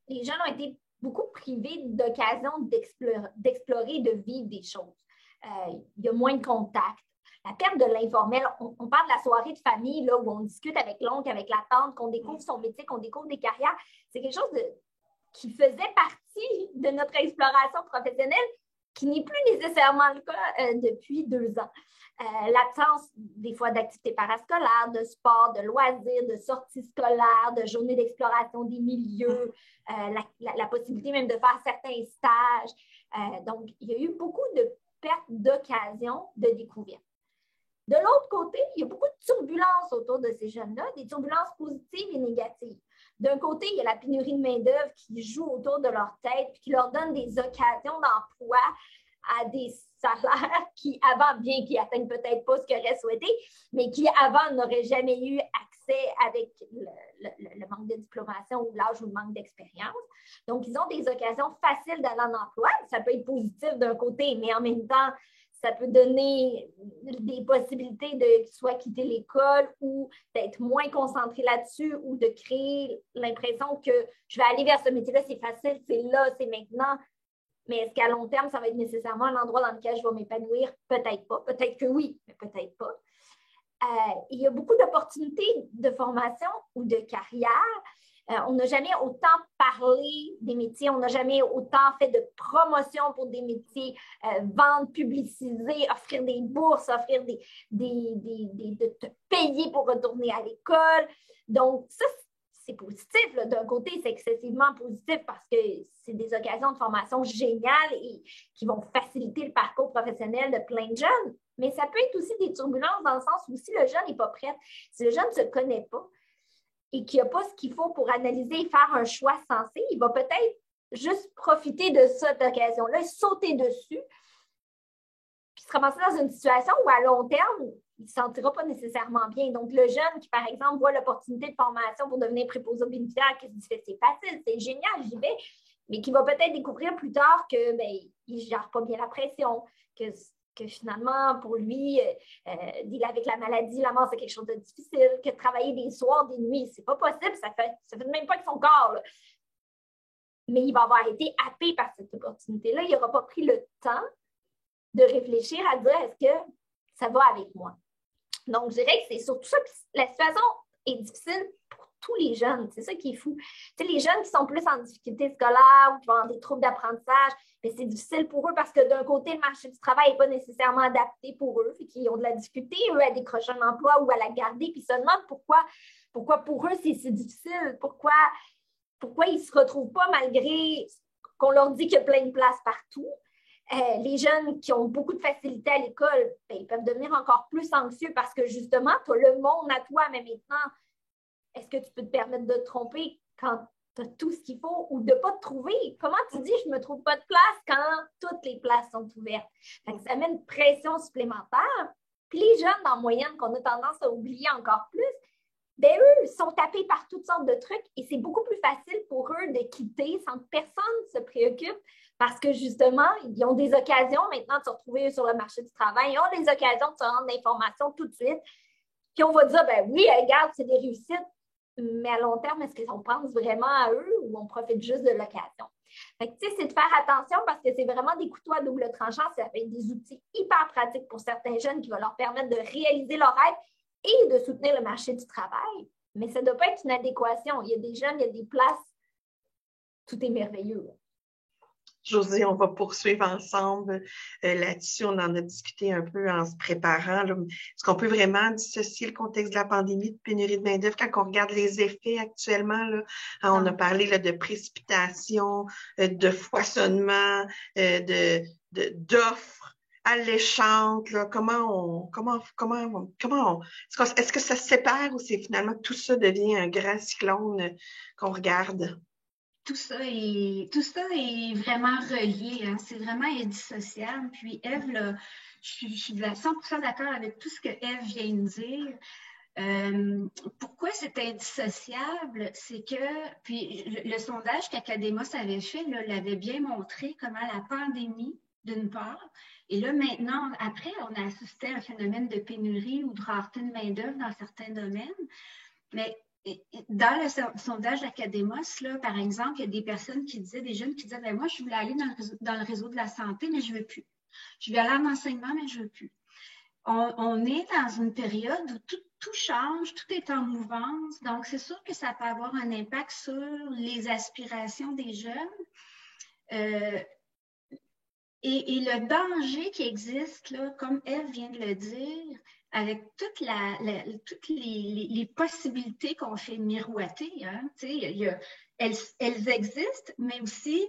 Les jeunes ont été beaucoup privés d'occasion d'explorer, de vivre des choses. Il y a moins de contacts. La perte de l'informel, on parle de la soirée de famille là, où on discute avec l'oncle, avec la tante, qu'on découvre son métier, qu'on découvre des carrières. C'est quelque chose qui faisait partie de notre exploration professionnelle, qui n'est plus nécessairement le cas depuis 2 ans. L'absence des fois d'activités parascolaires, de sport, de loisirs, de sorties scolaires, de journées d'exploration des milieux, la possibilité même de faire certains stages. Donc, il y a eu beaucoup de pertes d'occasion de découverte. De l'autre côté, il y a beaucoup de turbulences autour de ces jeunes-là, des turbulences positives et négatives. D'un côté, il y a la pénurie de main-d'œuvre qui joue autour de leur tête et qui leur donne des occasions d'emploi à des salaires qui, avant, bien qu'ils n'atteignent peut-être pas ce qu'ils auraient souhaité, mais qui, avant, n'auraient jamais eu accès avec le manque de diplomation ou l'âge ou le manque d'expérience. Donc, ils ont des occasions faciles d'aller en emploi. Ça peut être positif d'un côté, mais en même temps, ça peut donner des possibilités de soit quitter l'école ou d'être moins concentré là-dessus ou de créer l'impression que je vais aller vers ce métier-là, c'est facile, c'est là, c'est maintenant. Mais est-ce qu'à long terme, ça va être nécessairement un endroit dans lequel je vais m'épanouir? Peut-être pas. Peut-être que oui, mais peut-être pas. Il y a beaucoup d'opportunités de formation ou de carrière. On n'a jamais autant parlé des métiers, on n'a jamais autant fait de promotion pour des métiers, vendre, publiciser, offrir des bourses, offrir de te payer pour retourner à l'école. Donc, ça, c'est positif. D'un côté, c'est excessivement positif parce que c'est des occasions de formation géniales et qui vont faciliter le parcours professionnel de plein de jeunes. Mais ça peut être aussi des turbulences dans le sens où si le jeune n'est pas prêt, si le jeune ne se connaît pas, et qu'il n'y a pas ce qu'il faut pour analyser et faire un choix sensé, il va peut-être juste profiter de cette occasion-là, sauter dessus, puis se ramasser dans une situation où, à long terme, il ne se sentira pas nécessairement bien. Donc, le jeune qui, par exemple, voit l'opportunité de formation pour devenir préposé aux bénéficiaires, qui se dit c'est facile, c'est génial, j'y vais, mais qui va peut-être découvrir plus tard que il ne gère pas bien la pression, que finalement, pour lui, dealer avec la maladie, la mort, c'est quelque chose de difficile, que travailler des soirs, des nuits, c'est pas possible, ça fait même pas de son corps. Là. Mais il va avoir été happé par cette opportunité-là. Il n'aura pas pris le temps de réfléchir à dire est-ce que ça va avec moi. Donc, je dirais que c'est surtout ça. Puis la situation est difficile pour tous les jeunes. C'est ça qui est fou. Tu sais, les jeunes qui sont plus en difficulté scolaire ou qui vont avoir des troubles d'apprentissage, mais c'est difficile pour eux parce que d'un côté, le marché du travail n'est pas nécessairement adapté pour eux, puis qu'ils ont de la difficulté, eux, à décrocher un emploi ou à la garder, puis ils se demandent pourquoi pour eux, c'est si difficile, pourquoi ils ne se retrouvent pas malgré qu'on leur dit qu'il y a plein de places partout. Les jeunes qui ont beaucoup de facilité à l'école, ils peuvent devenir encore plus anxieux parce que justement, tu as le monde à toi, mais maintenant, est-ce que tu peux te permettre de te tromper quand tu as tout ce qu'il faut ou de ne pas te trouver? Comment tu dis je ne me trouve pas de place quand toutes les places sont ouvertes? Donc, ça met une pression supplémentaire. Puis les jeunes, en moyenne, qu'on a tendance à oublier encore plus, eux sont tapés par toutes sortes de trucs et c'est beaucoup plus facile pour eux de quitter sans que personne ne se préoccupe parce que justement, ils ont des occasions maintenant de se retrouver sur le marché du travail, ils ont des occasions de se rendre d'informations tout de suite. Puis on va dire, oui, regarde, c'est des réussites, mais à long terme, est-ce qu'on pense vraiment à eux ou on profite juste de l'occasion? Fait que, tu sais, c'est de faire attention parce que c'est vraiment des couteaux à double tranchant. Ça fait des outils hyper pratiques pour certains jeunes qui vont leur permettre de réaliser leurs rêves et de soutenir le marché du travail. Mais ça ne doit pas être une adéquation. Il y a des jeunes, il y a des places. Tout est merveilleux. Josée, on va poursuivre ensemble là-dessus. On en a discuté un peu en se préparant. Là. Est-ce qu'on peut vraiment dissocier le contexte de la pandémie, de pénurie de main-d'œuvre, quand on regarde les effets actuellement? Là, on a parlé là, de précipitation, de foisonnement, d'offres alléchantes. Là. Est-ce que ça se sépare ou c'est finalement tout ça devient un grand cyclone qu'on regarde? Tout ça est vraiment relié, hein. C'est vraiment indissociable. Puis Ève, là, je suis 100% d'accord avec tout ce que Ève vient de dire. Pourquoi c'est indissociable? C'est que, puis le sondage qu'Academos avait fait l'avait bien montré comment la pandémie, d'une part, et là maintenant, après, on a assisté à un phénomène de pénurie ou de rareté de main-d'œuvre dans certains domaines, mais dans le sondage d'Academos, là, par exemple, il y a des personnes qui disaient, des jeunes qui disaient, ben moi, je voulais aller dans le réseau de la santé, mais je ne veux plus. Je vais aller en enseignement, mais je ne veux plus. On est dans une période où tout change, tout est en mouvance. Donc, c'est sûr que ça peut avoir un impact sur les aspirations des jeunes. Et le danger qui existe, là, comme Ève vient de le dire, avec toutes les possibilités qu'on fait miroiter, hein, elles existent, mais aussi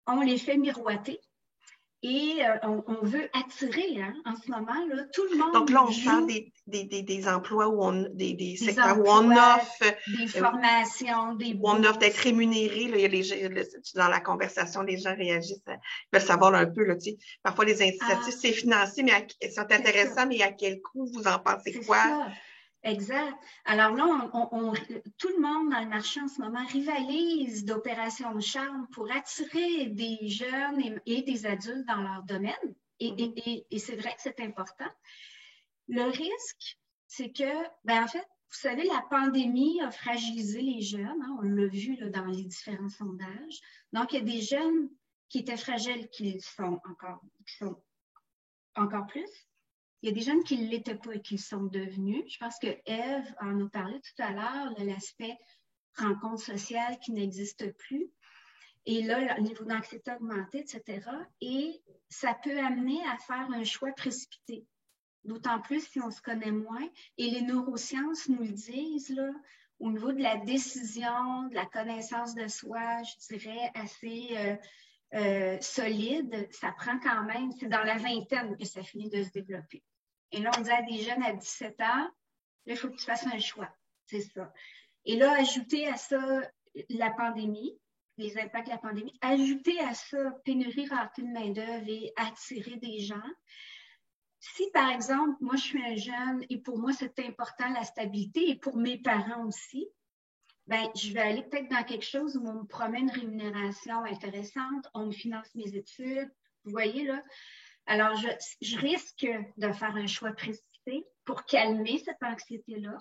on les fait miroiter. Et on veut attirer, hein, en ce moment, là, tout le monde. Donc là, on parle des emplois des secteurs où on offre des formations, où on offre d'être rémunéré. Là, il y a dans la conversation, les gens réagissent, ils veulent savoir un peu. Là, parfois, les incitatifs, c'est financé, mais c'est intéressant, mais à quel coût vous en pensez quoi? Ça. Exact. Alors là, tout le monde dans le marché en ce moment rivalise d'opérations de charme pour attirer des jeunes et des adultes dans leur domaine. Et c'est vrai que c'est important. Le risque, c'est que, en fait, vous savez, la pandémie a fragilisé les jeunes. Hein, on l'a vu là, dans les différents sondages. Donc, il y a des jeunes qui étaient fragiles qui sont encore plus. Il y a des jeunes qui ne l'étaient pas et qui le sont devenus. Je pense que Ève en a parlé tout à l'heure, l'aspect rencontre sociale qui n'existe plus. Et là, le niveau d'anxiété a augmenté, etc. Et ça peut amener à faire un choix précipité. D'autant plus si on se connaît moins. Et les neurosciences nous le disent, là, au niveau de la décision, de la connaissance de soi, je dirais assez solide, ça prend quand même, c'est dans la vingtaine que ça finit de se développer. Et là, on dit à des jeunes à 17 ans, là, il faut que tu fasses un choix. C'est ça. Et là, ajouter à ça la pandémie, les impacts de la pandémie, ajouter à ça pénurie, rareté de main-d'œuvre et attirer des gens. Si, par exemple, moi, je suis un jeune et pour moi, c'est important la stabilité et pour mes parents aussi, je vais aller peut-être dans quelque chose où on me promet une rémunération intéressante, on me finance mes études, vous voyez là. Alors, je risque de faire un choix précipité pour calmer cette anxiété-là.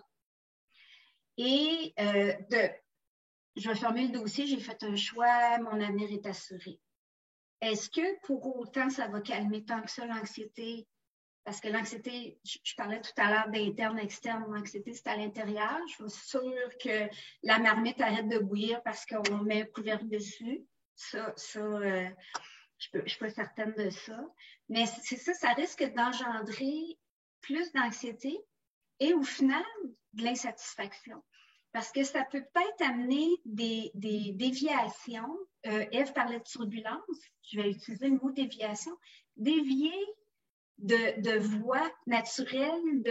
Et je vais fermer le dossier, j'ai fait un choix, mon avenir est assuré. Est-ce que pour autant, ça va calmer tant que ça l'anxiété? Parce que l'anxiété, je parlais tout à l'heure d'interne, externe. L'anxiété, c'est à l'intérieur. Je suis sûre que la marmite arrête de bouillir parce qu'on met un couvercle dessus. Je ne suis pas certaine de ça. Mais c'est ça, ça risque d'engendrer plus d'anxiété et au final, de l'insatisfaction. Parce que ça peut peut-être amener des déviations. Ève parlait de turbulence. Je vais utiliser le mot déviation. Dévier de voie naturelle,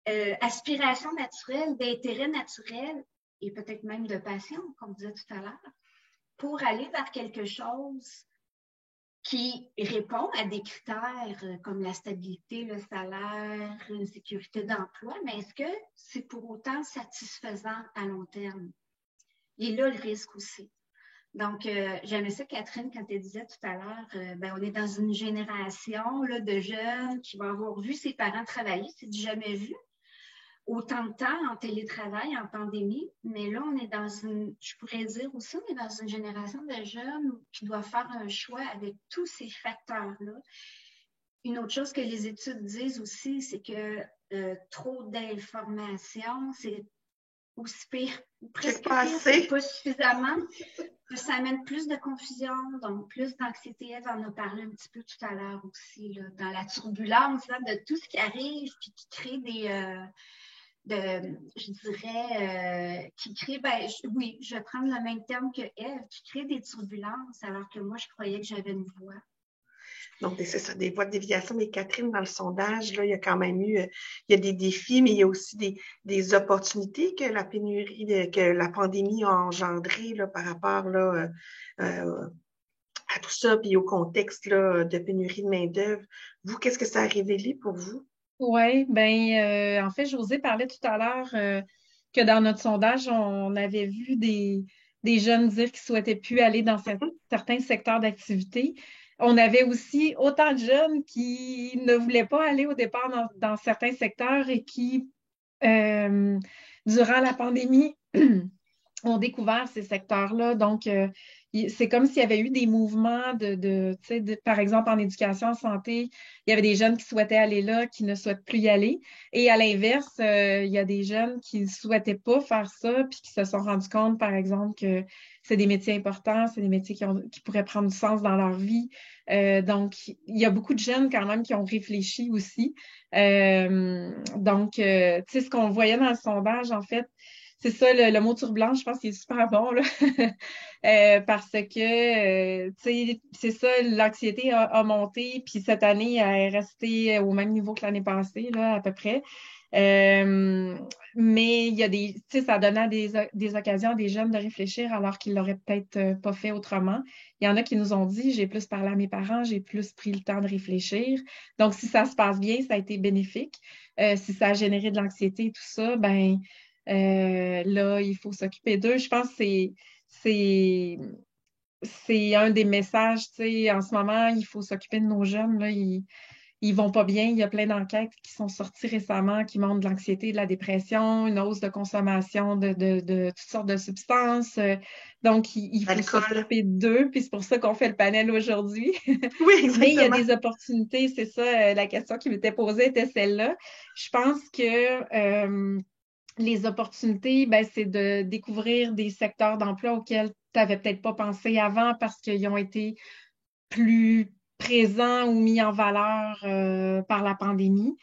d'aspiration naturelle, d'intérêt naturel et peut-être même de passion, comme on disait tout à l'heure, pour aller vers quelque chose qui répond à des critères comme la stabilité, le salaire, une sécurité d'emploi, mais est-ce que c'est pour autant satisfaisant à long terme? Et là, le risque aussi. Donc, j'aimais ça, Catherine, quand elle disait tout à l'heure, on est dans une génération là, de jeunes qui vont avoir vu ses parents travailler, c'est du jamais vu, autant de temps en télétravail, en pandémie, mais là, on est dans je pourrais dire aussi, on est dans une génération de jeunes qui doivent faire un choix avec tous ces facteurs-là. Une autre chose que les études disent aussi, c'est que trop d'informations, c'est aussi pire, presque pire, c'est pas suffisamment. Ça amène plus de confusion, donc plus d'anxiété. Elle en a parlé un petit peu tout à l'heure aussi, là, dans la turbulence là, de tout ce qui arrive puis qui crée je vais prendre le même terme que Ève, qui crée des turbulences alors que moi, je croyais que j'avais une voix. Donc, c'est ça, des voies de déviation. Mais Catherine, dans le sondage, là, il y a quand même eu, il y a des défis, mais il y a aussi des opportunités que la pénurie, que la pandémie a engendrées là, par rapport là, à tout ça, puis au contexte là, de pénurie de main-d'œuvre. Vous, qu'est-ce que ça a révélé pour vous? Oui, en fait, Josée parlait tout à l'heure que dans notre sondage, on avait vu des jeunes dire qu'ils ne souhaitaient plus aller dans certains secteurs d'activité. On avait aussi autant de jeunes qui ne voulaient pas aller au départ dans certains secteurs et qui, durant la pandémie, ont découvert ces secteurs-là. Donc, c'est comme s'il y avait eu des mouvements par exemple, en éducation, en santé, il y avait des jeunes qui souhaitaient aller là, qui ne souhaitent plus y aller. Et à l'inverse, il y a des jeunes qui ne souhaitaient pas faire ça, puis qui se sont rendus compte, par exemple, que c'est des métiers importants, c'est des métiers qui pourraient prendre du sens dans leur vie. Donc, il y a beaucoup de jeunes quand même qui ont réfléchi aussi. Donc, ce qu'on voyait dans le sondage, en fait, c'est ça, le mot turbulent, je pense qu'il est super bon, là. Parce que, c'est ça, l'anxiété a monté, puis cette année, elle est restée au même niveau que l'année passée, là, à peu près. Mais il y a ça donnait des occasions à des jeunes de réfléchir alors qu'ils l'auraient peut-être pas fait autrement. Il y en a qui nous ont dit, j'ai plus parlé à mes parents, j'ai plus pris le temps de réfléchir. Donc, si ça se passe bien, ça a été bénéfique. Si ça a généré de l'anxiété et tout ça, là, il faut s'occuper d'eux. Je pense que c'est un des messages, en ce moment, il faut s'occuper de nos jeunes, là, ils vont pas bien. Il y a plein d'enquêtes qui sont sorties récemment qui montrent de l'anxiété, de la dépression, une hausse de consommation de toutes sortes de substances. Donc, il faut s'occuper d'eux, puis c'est pour ça qu'on fait le panel aujourd'hui. Oui, exactement. Mais il y a des opportunités, c'est ça, la question qui m'était posée était celle-là. Je pense que les opportunités, c'est de découvrir des secteurs d'emploi auxquels tu n'avais peut-être pas pensé avant parce qu'ils ont été plus présents ou mis en valeur par la pandémie.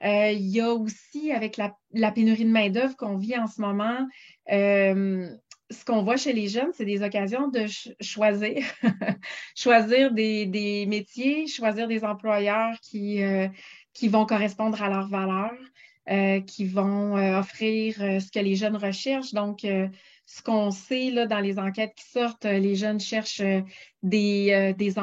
Il y a aussi, avec la pénurie de main-d'œuvre qu'on vit en ce moment, ce qu'on voit chez les jeunes, c'est des occasions de choisir. Choisir des métiers, choisir des employeurs qui vont correspondre à leurs valeurs. Qui vont offrir ce que les jeunes recherchent. Donc, ce qu'on sait là, dans les enquêtes qui sortent, les jeunes cherchent des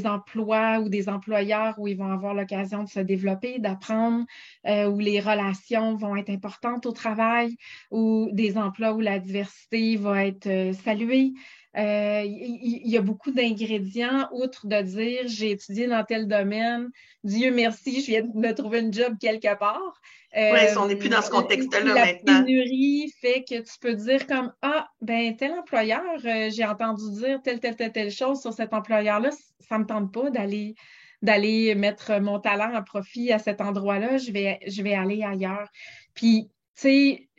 emplois ou des employeurs où ils vont avoir l'occasion de se développer, d'apprendre, où les relations vont être importantes au travail, ou des emplois où la diversité va être saluée. Il y a beaucoup d'ingrédients, outre de dire j'ai étudié dans tel domaine, Dieu merci, je viens de me trouver une job quelque part. Oui, on n'est plus dans ce contexte-là la maintenant. La pénurie fait que tu peux dire comme tel employeur, j'ai entendu dire telle chose sur cet employeur-là, ça me tente pas d'aller mettre mon talent à profit à cet endroit-là, je vais aller ailleurs. Puis, tu sais,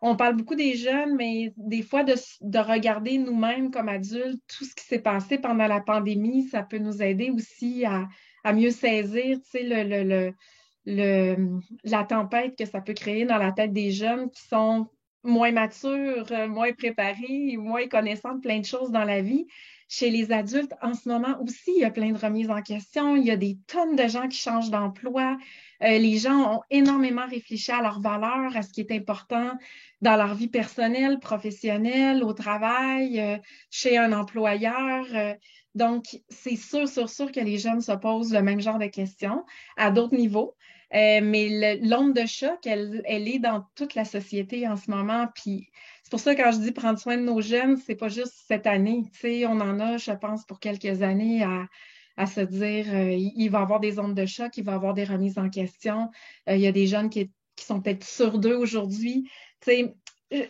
on parle beaucoup des jeunes, mais des fois, de regarder nous-mêmes comme adultes tout ce qui s'est passé pendant la pandémie, ça peut nous aider aussi à mieux saisir, tu sais, la tempête que ça peut créer dans la tête des jeunes qui sont moins matures, moins préparés, moins connaissants de plein de choses dans la vie. Chez les adultes, en ce moment aussi, il y a plein de remises en question. Il y a des tonnes de gens qui changent d'emploi. Les gens ont énormément réfléchi à leurs valeurs, à ce qui est important dans leur vie personnelle, professionnelle, au travail, chez un employeur. Donc, c'est sûr que les jeunes se posent le même genre de questions à d'autres niveaux. Mais l'onde de choc, elle est dans toute la société en ce moment. Puis c'est pour ça que quand je dis prendre soin de nos jeunes, c'est pas juste cette année. Tu sais, on en a, je pense, pour quelques années à se dire il va y avoir des ondes de choc, il va y avoir des remises en question. Il y a des jeunes qui sont peut-être sûrs d'eux aujourd'hui. Tu sais,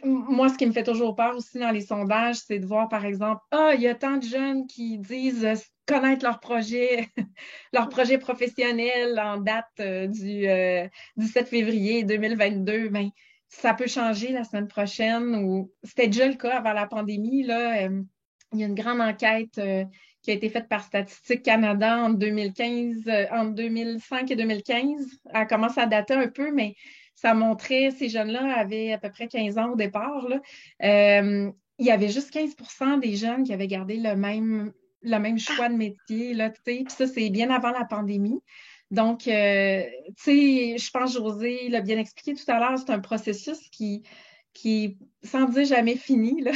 moi, ce qui me fait toujours peur aussi dans les sondages, c'est de voir, par exemple, il y a tant de jeunes qui disent connaître leur projet professionnel en date du 7 février 2022. Ben, ça peut changer la semaine prochaine. Ou c'était déjà le cas avant la pandémie. Là, il y a une grande enquête qui a été faite par Statistique Canada entre 2005 et 2015. Elle commence à dater un peu, mais ça montrait, ces jeunes-là avaient à peu près 15 ans au départ. Là. Il y avait juste 15% des jeunes qui avaient gardé le même choix de métier. Là, puis ça, c'est bien avant la pandémie. Donc, tu sais, je pense, Josée l'a bien expliqué tout à l'heure, c'est un processus qui sans dire jamais fini, là.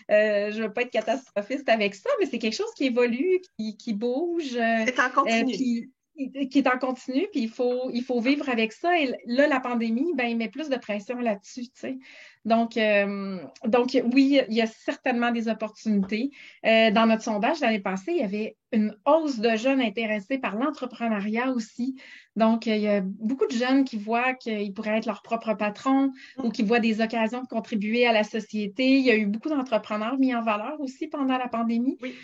Je ne veux pas être catastrophiste avec ça, mais c'est quelque chose qui évolue, qui bouge. C'est en continu. Qui est en continu, puis il faut vivre avec ça. Et là, la pandémie, il met plus de pression là-dessus, tu sais. Donc, oui, il y a certainement des opportunités. Dans notre sondage l'année passée, il y avait une hausse de jeunes intéressés par l'entrepreneuriat aussi. Donc, il y a beaucoup de jeunes qui voient qu'ils pourraient être leur propre patron ou qui voient des occasions de contribuer à la société. Il y a eu beaucoup d'entrepreneurs mis en valeur aussi pendant la pandémie. Oui.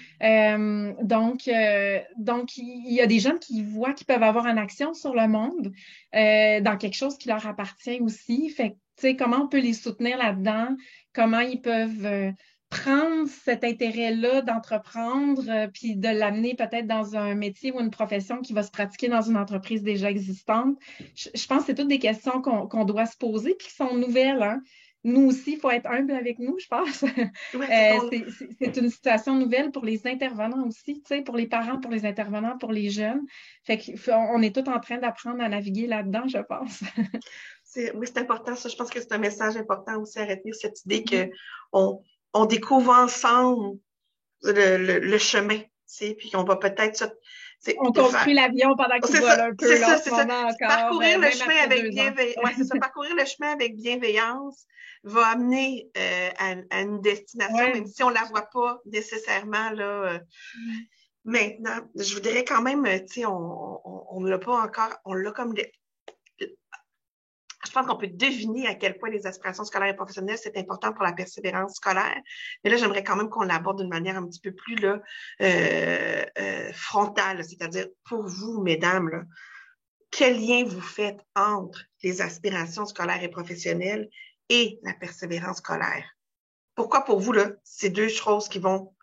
Donc, il y a des jeunes qui voient qu'ils peuvent avoir une action sur le monde dans quelque chose qui leur appartient aussi. Fait que, tu sais, comment on peut les soutenir là-dedans? Comment ils peuvent prendre cet intérêt-là d'entreprendre, puis de l'amener peut-être dans un métier ou une profession qui va se pratiquer dans une entreprise déjà existante. Je pense que c'est toutes des questions qu'on doit se poser puis qui sont nouvelles, hein. Nous aussi, il faut être humble avec nous, je pense. C'est une situation nouvelle pour les intervenants aussi, tu sais, pour les parents, pour les intervenants, pour les jeunes. Fait qu'on est tous en train d'apprendre à naviguer là-dedans, je pense. Oui, c'est important, ça. Je pense que c'est un message important aussi à retenir, cette idée qu'on découvre ensemble le chemin, tu sais, puis qu'on va peut-être... On construit l'avion pendant qu'il vole un peu. C'est ça. Parcourir le chemin avec bienveillance. Ouais, c'est ça. Parcourir le chemin avec bienveillance va amener à une destination, même si on la voit pas nécessairement là. Maintenant, je voudrais quand même, tu sais, on l'a pas encore, on l'a comme je pense qu'on peut deviner à quel point les aspirations scolaires et professionnelles, c'est important pour la persévérance scolaire. Mais là, j'aimerais quand même qu'on l'aborde d'une manière un petit peu plus là, frontale, c'est-à-dire pour vous, mesdames, là, quel lien vous faites entre les aspirations scolaires et professionnelles et la persévérance scolaire? Pourquoi pour vous, là, ces deux choses qui vont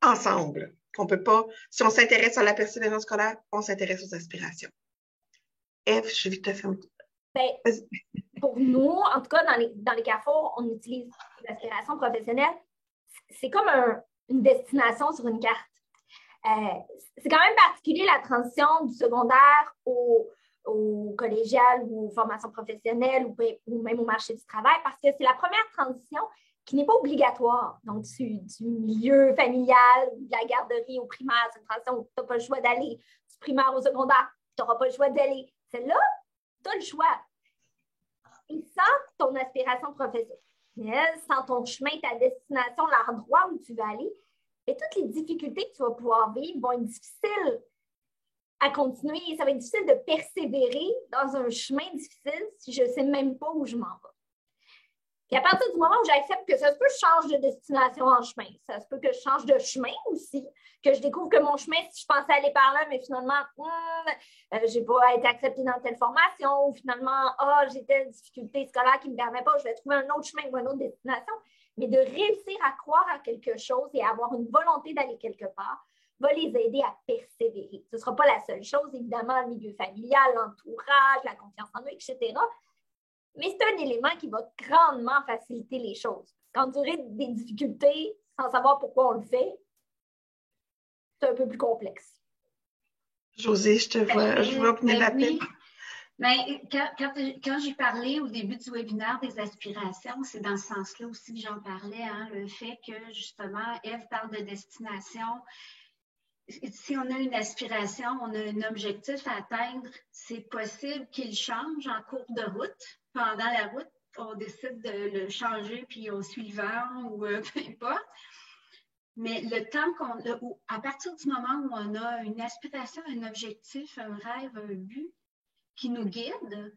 ensemble? Qu'on peut pas, si on s'intéresse à la persévérance scolaire, on s'intéresse aux aspirations. Ève, je vais te faire pour nous, en tout cas, dans les CAFOR, on utilise l'aspiration professionnelle. C'est comme une destination sur une carte. C'est quand même particulier la transition du secondaire au collégial ou aux formations professionnelles ou même au marché du travail parce que c'est la première transition qui n'est pas obligatoire. Donc, du milieu familial, de la garderie au primaire, c'est une transition où tu n'as pas le choix d'aller du primaire au secondaire, tu n'auras pas le choix d'aller. Celle-là, tu as le choix. Et sans ton aspiration professionnelle, sans ton chemin, ta destination, l'endroit où tu vas aller, et toutes les difficultés que tu vas pouvoir vivre vont être difficiles à continuer. Ça va être difficile de persévérer dans un chemin difficile si je ne sais même pas où je m'en vais. Puis à partir du moment où j'accepte que ça se peut que je change de destination en chemin, ça se peut que je change de chemin aussi, que je découvre que mon chemin, si je pensais aller par là, mais finalement, j'ai pas été acceptée dans telle formation, ou finalement, j'ai telle difficulté scolaire qui ne me permet pas, je vais trouver un autre chemin ou une autre destination. Mais de réussir à croire à quelque chose et à avoir une volonté d'aller quelque part va les aider à persévérer. Ce ne sera pas la seule chose, évidemment, le milieu familial, l'entourage, la confiance en eux, etc. Mais c'est un élément qui va grandement faciliter les choses. Quand tu aurais des difficultés sans savoir pourquoi on le fait, c'est un peu plus complexe. Josée, je vois venir la tête. Mais quand j'ai parlé au début du webinaire des aspirations, c'est dans ce sens-là aussi que j'en parlais, hein, le fait que, justement, Ève parle de destination. Si on a une aspiration, on a un objectif à atteindre, c'est possible qu'il change en cours de route. Pendant la route, on décide de le changer, puis on suit le vent ou peu importe. Mais le temps à partir du moment où on a une aspiration, un objectif, un rêve, un but qui nous guide,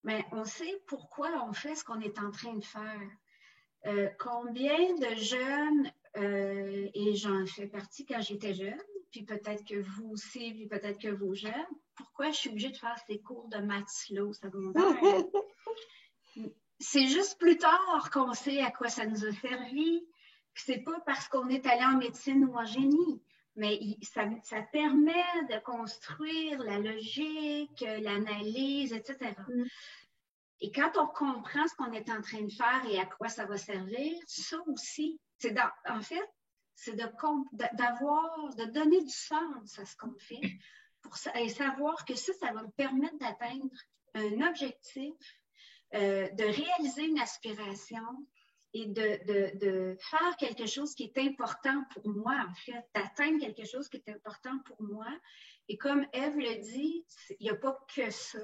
mais on sait pourquoi on fait ce qu'on est en train de faire. Combien de jeunes, et j'en fais partie quand j'étais jeune, puis peut-être que vous aussi, puis peut-être que vos jeunes, pourquoi je suis obligée de faire ces cours de maths là au secondaire? C'est juste plus tard qu'on sait à quoi ça nous a servi. C'est pas parce qu'on est allé en médecine ou en génie, mais ça permet de construire la logique, l'analyse, etc. Et quand on comprend ce qu'on est en train de faire et à quoi ça va servir, ça aussi, en fait, c'est de donner du sens à ce qu'on fait et savoir que ça va me permettre d'atteindre un objectif, de réaliser une aspiration et de faire quelque chose qui est important pour moi, en fait, d'atteindre quelque chose qui est important pour moi. Et comme Ève le dit, il n'y a pas que ça,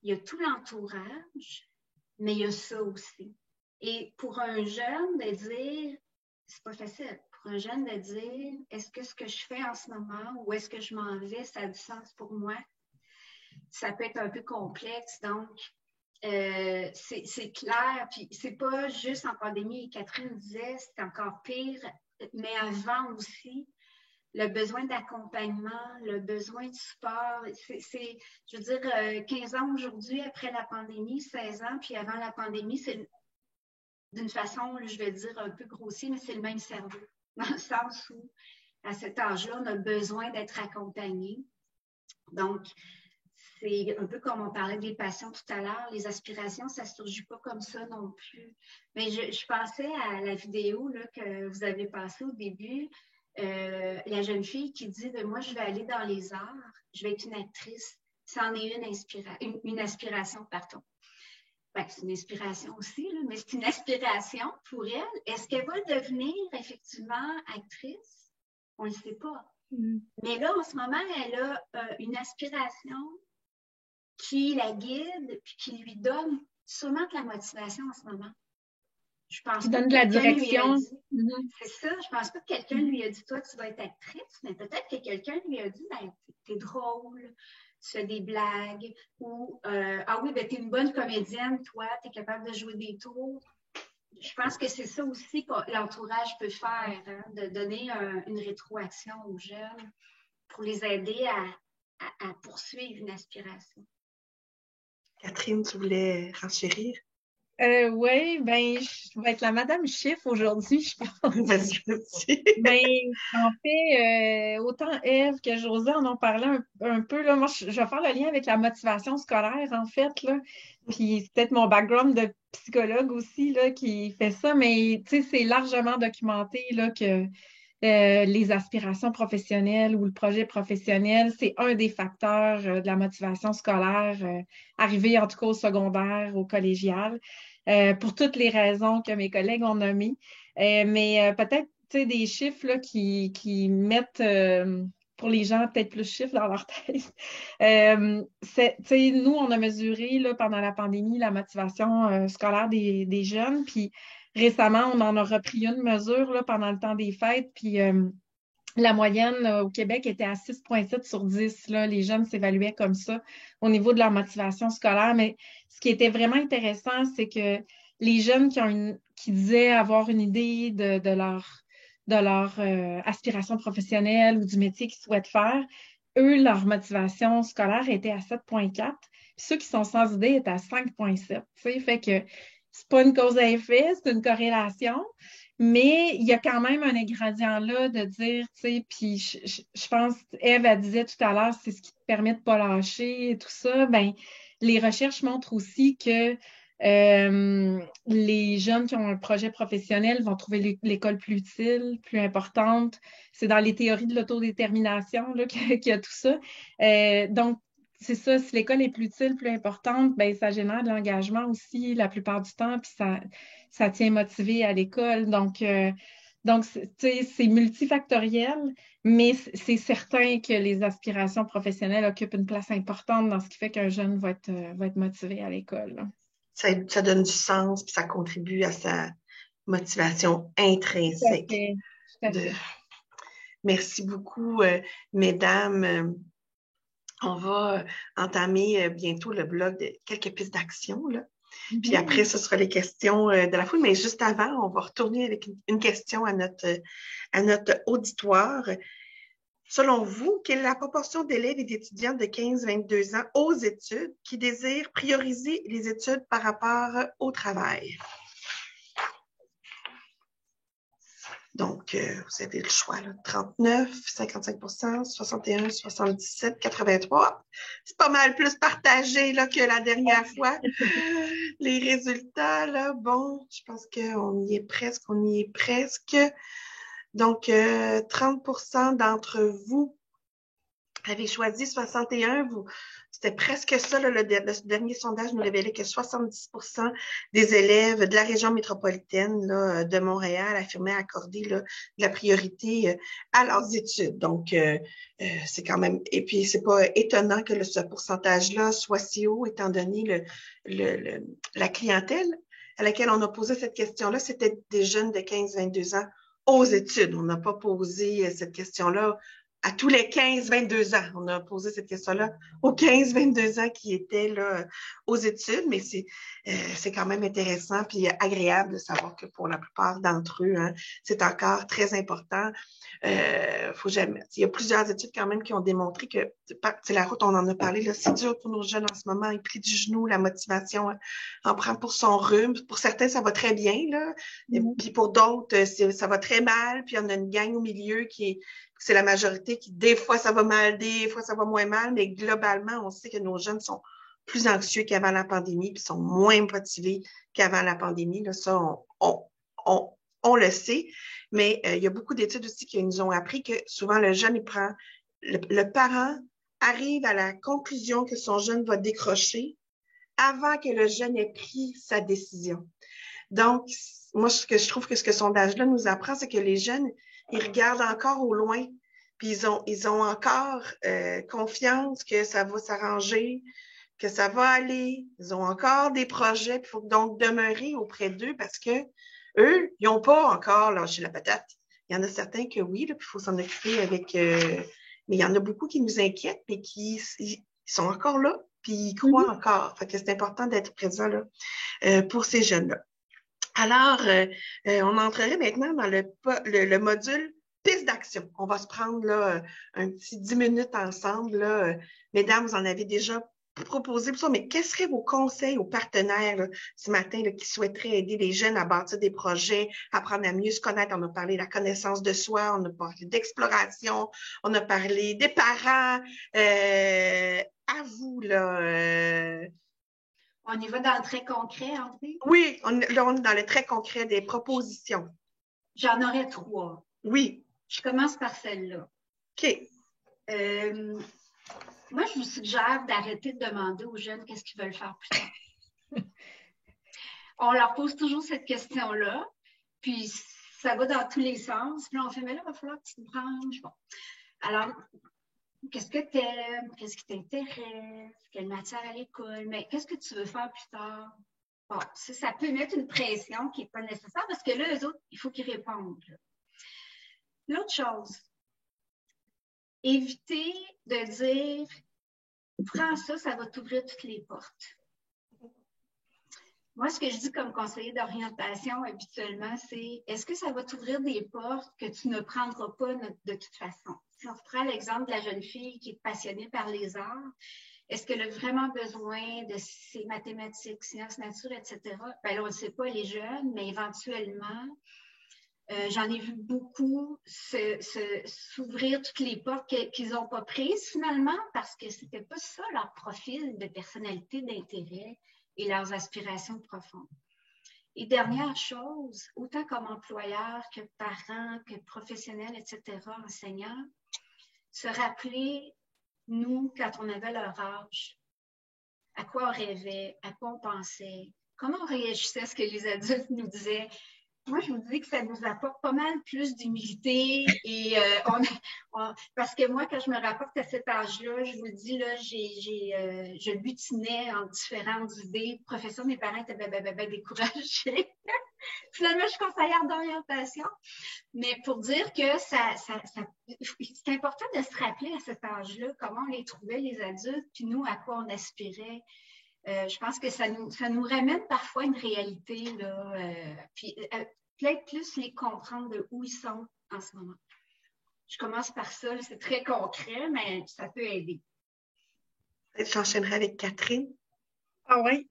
il y a tout l'entourage, mais il y a ça aussi. Et pour un jeune, de dire, c'est pas facile. pour un jeune de dire, est-ce que ce que je fais en ce moment ou est-ce que je m'en vais, ça a du sens pour moi? Ça peut être un peu complexe, donc c'est clair. Puis c'est pas juste en pandémie, Catherine disait, c'est encore pire, mais avant aussi, le besoin d'accompagnement, le besoin de support. Je veux dire, 15 ans aujourd'hui, après la pandémie, 16 ans, puis avant la pandémie, c'est d'une façon, je vais dire un peu grossier, mais c'est le même cerveau. Dans le sens où, à cet âge-là, on a besoin d'être accompagné. Donc, c'est un peu comme on parlait des passions tout à l'heure, les aspirations, ça ne surgit pas comme ça non plus. Mais je pensais à la vidéo là, que vous avez passée au début, la jeune fille qui dit « Moi, je vais aller dans les arts, je vais être une actrice. » C'en est une aspiration, pardon. Ben, c'est une inspiration aussi, là, mais c'est une aspiration pour elle. Est-ce qu'elle va devenir effectivement actrice? On ne le sait pas. Mais là, en ce moment, elle a une aspiration qui la guide puis qui lui donne sûrement de la motivation en ce moment. Je pense qui pas donne que de la quelqu'un direction. lui a dit, c'est ça, je pense pas que quelqu'un lui a dit, toi, tu vas être actrice, mais peut-être que quelqu'un lui a dit, ben, t'es drôle, tu fais des blagues, ou, ah oui, ben, t'es une bonne comédienne, toi, t'es capable de jouer des tours. Je pense que c'est ça aussi que l'entourage peut faire, hein, de donner une rétroaction aux jeunes pour les aider à poursuivre une aspiration. Catherine, tu voulais renchérir? Oui, ben, je vais être la Madame Chiffre aujourd'hui, je pense. Vas-y. Ben, en fait, autant Ève que José en ont parlé un peu. Là. Moi, je vais faire le lien avec la motivation scolaire, en fait. Là. Puis c'est peut-être mon background de psychologue aussi là, qui fait ça, mais c'est largement documenté là, que les aspirations professionnelles ou le projet professionnel, c'est un des facteurs de la motivation scolaire, arrivé en tout cas au secondaire, au collégial, pour toutes les raisons que mes collègues ont nommées. Mais peut-être des chiffres là, qui mettent pour les gens peut-être plus chiffres dans leur tête. Nous, on a mesuré là, pendant la pandémie la motivation scolaire des jeunes, puis récemment, on en a repris une mesure là, pendant le temps des fêtes, puis la moyenne au Québec était à 6,7 sur 10. Là. Les jeunes s'évaluaient comme ça au niveau de leur motivation scolaire. Mais ce qui était vraiment intéressant, c'est que les jeunes qui disaient avoir une idée de leur aspiration professionnelle ou du métier qu'ils souhaitent faire, eux, leur motivation scolaire était à 7,4. Puis ceux qui sont sans idée étaient à 5,7. Fait que c'est pas une cause à effet, c'est une corrélation. Mais il y a quand même un ingrédient là de dire, tu sais, puis je pense, Ève, elle disait tout à l'heure, c'est ce qui te permet de ne pas lâcher et tout ça. Ben, les recherches montrent aussi que les jeunes qui ont un projet professionnel vont trouver l'école plus utile, plus importante. C'est dans les théories de l'autodétermination là, qu'il y a tout ça. Donc, c'est ça, si l'école est plus utile, plus importante, ben ça génère de l'engagement aussi la plupart du temps, puis ça tient motivé à l'école. Donc c'est multifactoriel, mais c'est certain que les aspirations professionnelles occupent une place importante dans ce qui fait qu'un jeune va être motivé à l'école. Ça donne du sens, puis ça contribue à sa motivation intrinsèque. Tout à fait. Merci beaucoup, mesdames. On va entamer bientôt le blog de quelques pistes d'action. Puis après, ce sera les questions de la foule. Mais juste avant, on va retourner avec une question à notre auditoire. Selon vous, quelle est la proportion d'élèves et d'étudiants de 15-22 ans aux études qui désirent prioriser les études par rapport au travail? Donc, vous avez le choix, là. 39, 55%, 61, 77, 83. C'est pas mal plus partagé là, que la dernière fois. Les résultats, là, bon, je pense qu'on y est presque. Donc, 30% d'entre vous avez choisi 61. C'était presque ça, là, le dernier sondage nous révélait que 70% des élèves de la région métropolitaine là, de Montréal affirmaient accorder là, de la priorité à leurs études. Donc, c'est quand même... Et puis, c'est pas étonnant que ce pourcentage-là soit si haut, étant donné la clientèle à laquelle on a posé cette question-là, c'était des jeunes de 15-22 ans aux études. On n'a pas posé cette question-là à tous les 15-22 ans. On a posé cette question-là aux 15-22 ans qui étaient là aux études, mais c'est quand même intéressant puis agréable de savoir que pour la plupart d'entre eux, hein, c'est encore très important. Faut jamais. Il y a plusieurs études quand même qui ont démontré que c'est la route, on en a parlé, là, c'est dur pour nos jeunes en ce moment, ils prient du genou, la motivation en prend pour son rhume. Pour certains, ça va très bien, là. Puis pour d'autres, ça va très mal. Puis on a une gang au milieu c'est la majorité qui, des fois, ça va mal, des fois, ça va moins mal, mais globalement, on sait que nos jeunes sont plus anxieux qu'avant la pandémie, puis sont moins motivés qu'avant la pandémie. Là, ça, on le sait. Mais il y a beaucoup d'études aussi qui nous ont appris que souvent, le jeune, le parent arrive à la conclusion que son jeune va décrocher avant que le jeune ait pris sa décision. Donc, moi, ce que je trouve que ce sondage-là nous apprend, c'est que les jeunes, ils regardent encore au loin, puis ils ont encore confiance que ça va s'arranger, que ça va aller. Ils ont encore des projets, puis il faut donc demeurer auprès d'eux parce que eux, ils n'ont pas encore lâché la patate. Il y en a certains que oui, là, puis il faut s'en occuper avec... mais il y en a beaucoup qui nous inquiètent, mais ils sont encore là, puis ils croient encore. Fait que c'est important d'être présent là, pour ces jeunes-là. Alors, on entrerait maintenant dans le module piste d'action. On va se prendre là un petit 10 minutes ensemble. Là. Mesdames, vous en avez déjà proposé pour ça, mais quels seraient vos conseils aux partenaires là, ce matin là, qui souhaiteraient aider les jeunes à bâtir des projets, apprendre à mieux se connaître? On a parlé de la connaissance de soi, on a parlé d'exploration, on a parlé des parents. À vous, là... On y va dans le très concret, André? Oui, on est dans le très concret des propositions. J'en aurais 3. Oui. Je commence par celle-là. OK. Moi, je vous suggère d'arrêter de demander aux jeunes qu'est-ce qu'ils veulent faire plus tard. On leur pose toujours cette question-là, puis ça va dans tous les sens. Puis là, on fait, mais là, il va falloir que tu te branches. Bon. Alors, qu'est-ce que tu aimes? Qu'est-ce qui t'intéresse? Quelle matière à l'école? Mais qu'est-ce que tu veux faire plus tard? Bon, ça peut mettre une pression qui n'est pas nécessaire parce que là, eux autres, il faut qu'ils répondent. L'autre chose, éviter de dire prends ça, ça va t'ouvrir toutes les portes. Moi, ce que je dis comme conseiller d'orientation habituellement, c'est est-ce que ça va t'ouvrir des portes que tu ne prendras pas de toute façon? Si on reprend l'exemple de la jeune fille qui est passionnée par les arts, est-ce qu'elle a vraiment besoin de ces mathématiques, sciences, nature, etc.? Bien là, on ne sait pas, les jeunes, mais éventuellement, j'en ai vu beaucoup s'ouvrir toutes les portes qu'ils n'ont pas prises finalement parce que ce n'était pas ça leur profil de personnalité, d'intérêt et leurs aspirations profondes. Et dernière chose, autant comme employeur que parents, que professionnels, etc., enseignants, se rappeler, nous, quand on avait leur âge, à quoi on rêvait, à quoi on pensait, comment on réagissait à ce que les adultes nous disaient. Moi, je vous dis que ça nous apporte pas mal plus d'humilité et parce que moi, quand je me rapporte à cet âge-là, je vous le dis, là, je butinais en différentes idées. Professeur, mes parents étaient ben découragés. Finalement, je suis conseillère d'orientation. Mais pour dire que c'est important de se rappeler à cet âge-là comment on les trouvait, les adultes, puis nous, à quoi on aspirait. Je pense que ça nous ramène parfois une réalité, là, puis peut-être plus les comprendre de où ils sont en ce moment. Je commence par ça, c'est très concret, mais ça peut aider. J'enchaînerai avec Catherine. Ah oui.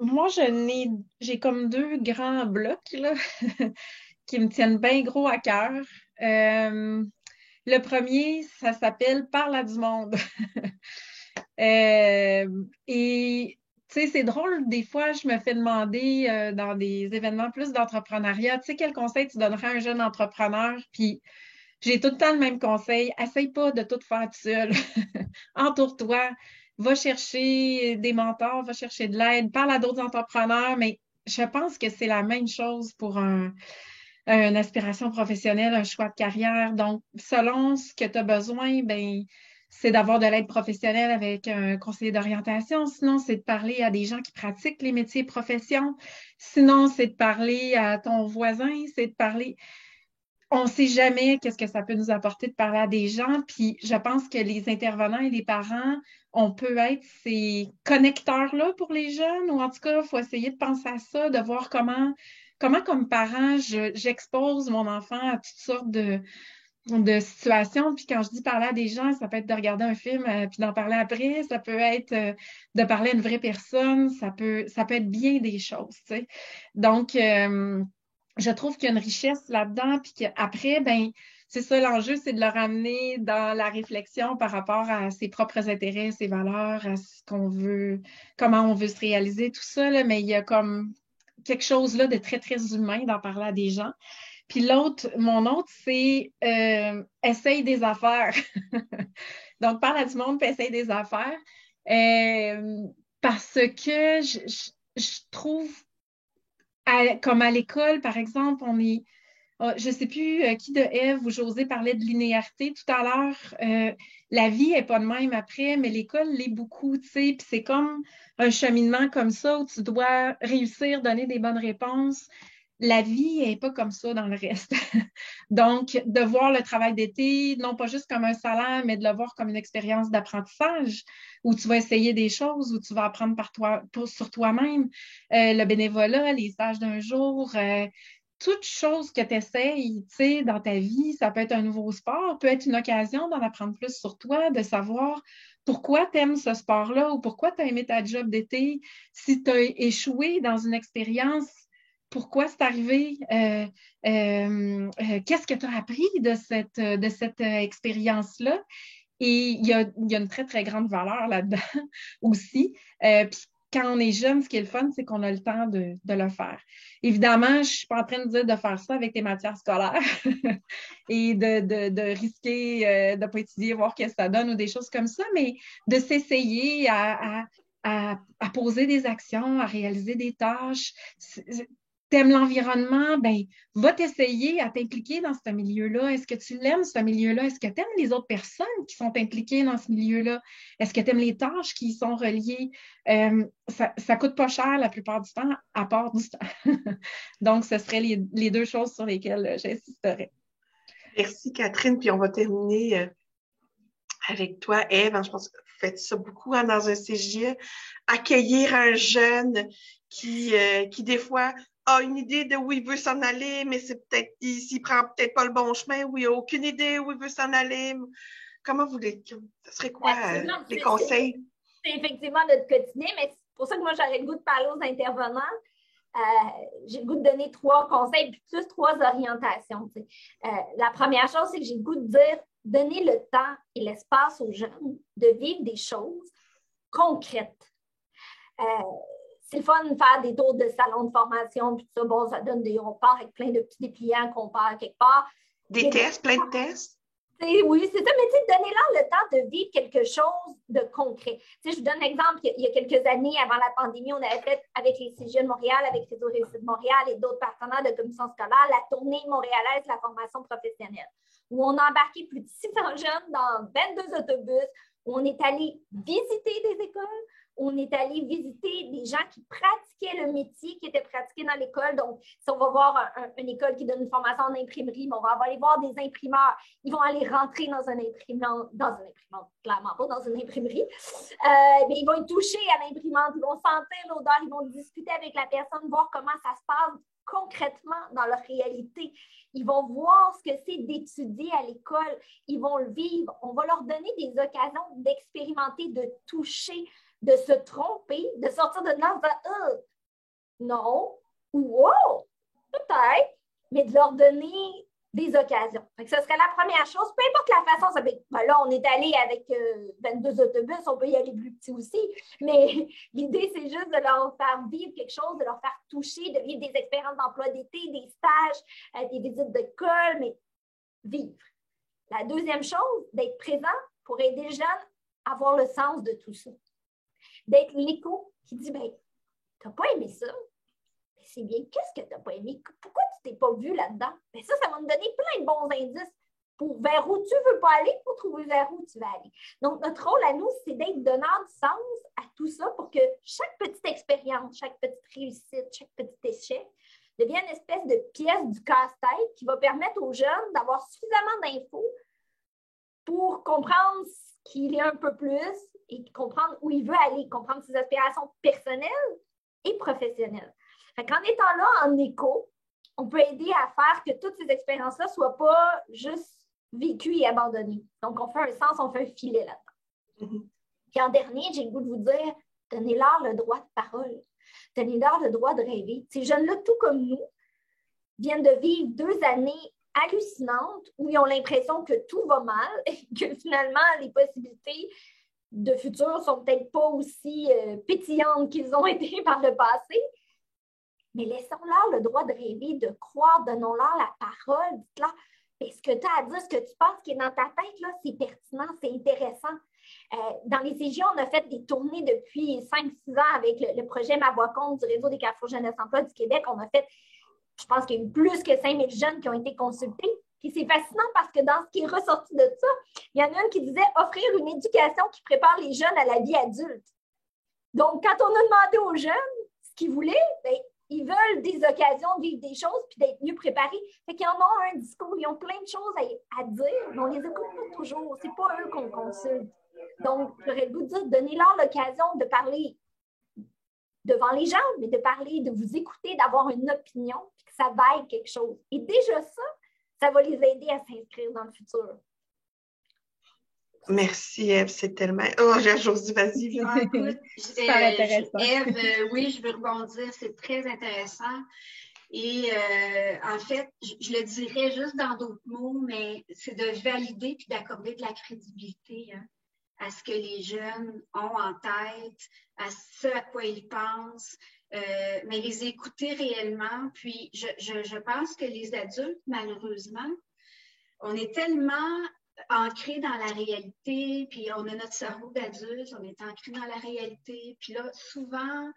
Moi, j'ai comme 2 grands blocs là, qui me tiennent bien gros à cœur. Le premier, ça s'appelle « Parle à du monde ». Et tu sais, c'est drôle, des fois, je me fais demander dans des événements plus d'entrepreneuriat, tu sais, quel conseil tu donnerais à un jeune entrepreneur? Puis j'ai tout le temps le même conseil, essaye pas de tout faire tout seul. Entoure-toi, va chercher des mentors, va chercher de l'aide, parle à d'autres entrepreneurs, mais je pense que c'est la même chose pour une aspiration professionnelle, un choix de carrière. Donc, selon ce que tu as besoin, ben c'est d'avoir de l'aide professionnelle avec un conseiller d'orientation. Sinon, c'est de parler à des gens qui pratiquent les métiers et professions. Sinon, c'est de parler à ton voisin, c'est de parler... On ne sait jamais qu'est-ce que ça peut nous apporter de parler à des gens. Puis je pense que les intervenants et les parents, on peut être ces connecteurs-là pour les jeunes, ou en tout cas, il faut essayer de penser à ça, de voir comment comme parent, j'expose mon enfant à toutes sortes de situations. Puis quand je dis parler à des gens, ça peut être de regarder un film puis d'en parler après. Ça peut être de parler à une vraie personne. Ça peut être bien des choses, tu sais. Donc, je trouve qu'il y a une richesse là-dedans, puis qu'après, ben, c'est ça l'enjeu, c'est de le ramener dans la réflexion par rapport à ses propres intérêts, ses valeurs, à ce qu'on veut, comment on veut se réaliser, tout ça, là, mais il y a comme quelque chose là de très, très humain d'en parler à des gens. Puis mon autre, c'est essaye des affaires. Donc, parle à du monde, puis essaye des affaires. Parce que je trouve comme à l'école, par exemple, je ne sais plus qui de Ève ou José parlait de linéarité tout à l'heure. La vie n'est pas de même après, mais l'école l'est beaucoup, tu sais. Puis c'est comme un cheminement comme ça où tu dois réussir, donner des bonnes réponses. La vie n'est pas comme ça dans le reste. Donc, de voir le travail d'été, non pas juste comme un salaire, mais de le voir comme une expérience d'apprentissage où tu vas essayer des choses, où tu vas apprendre sur toi-même. Le bénévolat, les stages d'un jour, toute chose que tu essayes, tu sais, dans ta vie, ça peut être un nouveau sport, peut être une occasion d'en apprendre plus sur toi, de savoir pourquoi tu aimes ce sport-là ou pourquoi tu as aimé ta job d'été. Si tu as échoué dans une expérience, pourquoi c'est arrivé? Qu'est-ce que tu as appris de cette expérience-là? Et il y a une très, très grande valeur là-dedans aussi. Puis quand on est jeune, ce qui est le fun, c'est qu'on a le temps de le faire. Évidemment, je ne suis pas en train de dire de faire ça avec tes matières scolaires et de risquer de ne pas étudier, voir ce que ça donne ou des choses comme ça, mais de s'essayer à poser des actions, à réaliser des tâches. T'aimes l'environnement, ben, va t'essayer à t'impliquer dans ce milieu-là. Est-ce que tu l'aimes, ce milieu-là? Est-ce que tu aimes les autres personnes qui sont impliquées dans ce milieu-là? Est-ce que tu aimes les tâches qui y sont reliées? Ça coûte pas cher la plupart du temps, à part du temps. Donc, ce seraient les deux choses sur lesquelles j'insisterais. Merci, Catherine. Puis on va terminer avec toi, Ève. Je pense que vous faites ça beaucoup dans un CJE. Accueillir un jeune qui des fois, a une idée de où il veut s'en aller, mais c'est peut-être, s'il prend peut-être pas le bon chemin, ou il n'a aucune idée où il veut s'en aller. Comment ce serait quoi les conseils? C'est effectivement notre quotidien, mais c'est pour ça que moi, j'aurais le goût de parler aux intervenants. J'ai le goût de donner 3 conseils, puis plus 3 orientations. La première chose, c'est que j'ai le goût de dire, donner le temps et l'espace aux jeunes de vivre des choses concrètes. C'est le fun de faire des tours de salon de formation, puis tout ça, bon, ça donne on part avec plein de petits dépliants qu'on part quelque part. Des tests, plein de tests? Oui, c'est ça, mais donnez-leur le temps de vivre quelque chose de concret. Je vous donne un exemple, il y a quelques années, avant la pandémie, on avait fait avec les CJE de Montréal, avec Réseau Réussite de Montréal et d'autres partenaires de commission scolaire, la tournée montréalaise de la formation professionnelle, où on a embarqué plus de 600 jeunes dans 22 autobus, où on est allé visiter des écoles, on est allé visiter des gens qui pratiquaient le métier qui était pratiqué dans l'école. Donc, si on va voir une école qui donne une formation en imprimerie, on va aller voir des imprimeurs. Ils vont aller rentrer dans une imprimante, clairement pas dans une imprimerie. Mais ils vont y toucher à l'imprimante, ils vont sentir l'odeur, ils vont discuter avec la personne, voir comment ça se passe concrètement dans leur réalité. Ils vont voir ce que c'est d'étudier à l'école. Ils vont le vivre. On va leur donner des occasions d'expérimenter, de toucher, de se tromper, de sortir de là en disant non, ou oh, peut-être, mais de leur donner des occasions. Donc, ce serait la première chose. Peu importe la façon, ça peut être, là, on est allé avec 22 autobus, on peut y aller plus petit aussi, mais l'idée, c'est juste de leur faire vivre quelque chose, de leur faire toucher, de vivre des expériences d'emploi d'été, des stages, des visites d'école, mais vivre. La deuxième chose, d'être présent pour aider les jeunes à avoir le sens de tout ça. D'être l'écho qui dit, ben, t'as pas aimé ça? Ben, c'est bien, qu'est-ce que t'as pas aimé? Pourquoi tu t'es pas vu là-dedans? Ben, ça va me donner plein de bons indices. vers où tu ne veux pas aller pour trouver vers où tu vas aller. Donc, notre rôle à nous, c'est d'être donneur de sens à tout ça pour que chaque petite expérience, chaque petite réussite, chaque petit échec devienne une espèce de pièce du casse-tête qui va permettre aux jeunes d'avoir suffisamment d'infos pour comprendre ce qu'il est un peu plus et comprendre où il veut aller, comprendre ses aspirations personnelles et professionnelles. En étant là en écho, on peut aider à faire que toutes ces expériences-là ne soient pas juste vécues et abandonnées. Donc, on fait un sens, on fait un filet là-dedans. Mm-hmm. Puis en dernier, j'ai le goût de vous dire, donnez-leur le droit de parole. Donnez-leur le droit de rêver. Ces jeunes-là, tout comme nous, viennent de vivre 2 années hallucinantes où ils ont l'impression que tout va mal et que finalement, les possibilités de futur sont peut-être pas aussi pétillantes qu'ils ont été par le passé. Mais laissons-leur le droit de rêver, de croire, donnons-leur la parole. Dites-leur, ce que tu as à dire, ce que tu penses qui est dans ta tête, là, c'est pertinent, c'est intéressant. Dans les CJ, on a fait des tournées depuis 5-6 ans avec le projet Ma Voix Compte du Réseau des Carrefours Jeunesse Emploi du Québec. On a fait, je pense qu'il y a eu plus que 5000 jeunes qui ont été consultés. Puis c'est fascinant parce que dans ce qui est ressorti de ça, il y en a une qui disait offrir une éducation qui prépare les jeunes à la vie adulte. Donc, quand on a demandé aux jeunes ce qu'ils voulaient, ils veulent des occasions de vivre des choses puis d'être mieux préparés. Fait qu'ils en ont un discours, ils ont plein de choses à dire, mais on les écoute pas toujours. C'est pas eux qu'on consulte. Donc, j'aurais le goût de dire, donnez-leur l'occasion de parler devant les gens, mais de parler, de vous écouter, d'avoir une opinion, puis que ça vaille quelque chose. Et déjà ça va les aider à s'inscrire dans le futur. Merci, Ève, c'est tellement... Oh, Josie, vas-y. Ah, écoute, intéressant. Ève, oui, je veux rebondir, c'est très intéressant. Et en fait, je le dirais juste dans d'autres mots, mais c'est de valider puis d'accorder de la crédibilité à ce que les jeunes ont en tête, à ce à quoi ils pensent, mais les écouter réellement. Puis, je pense que les adultes, malheureusement, on est tellement ancrés dans la réalité, puis on a notre cerveau d'adulte, on est ancré dans la réalité. Puis là, souvent,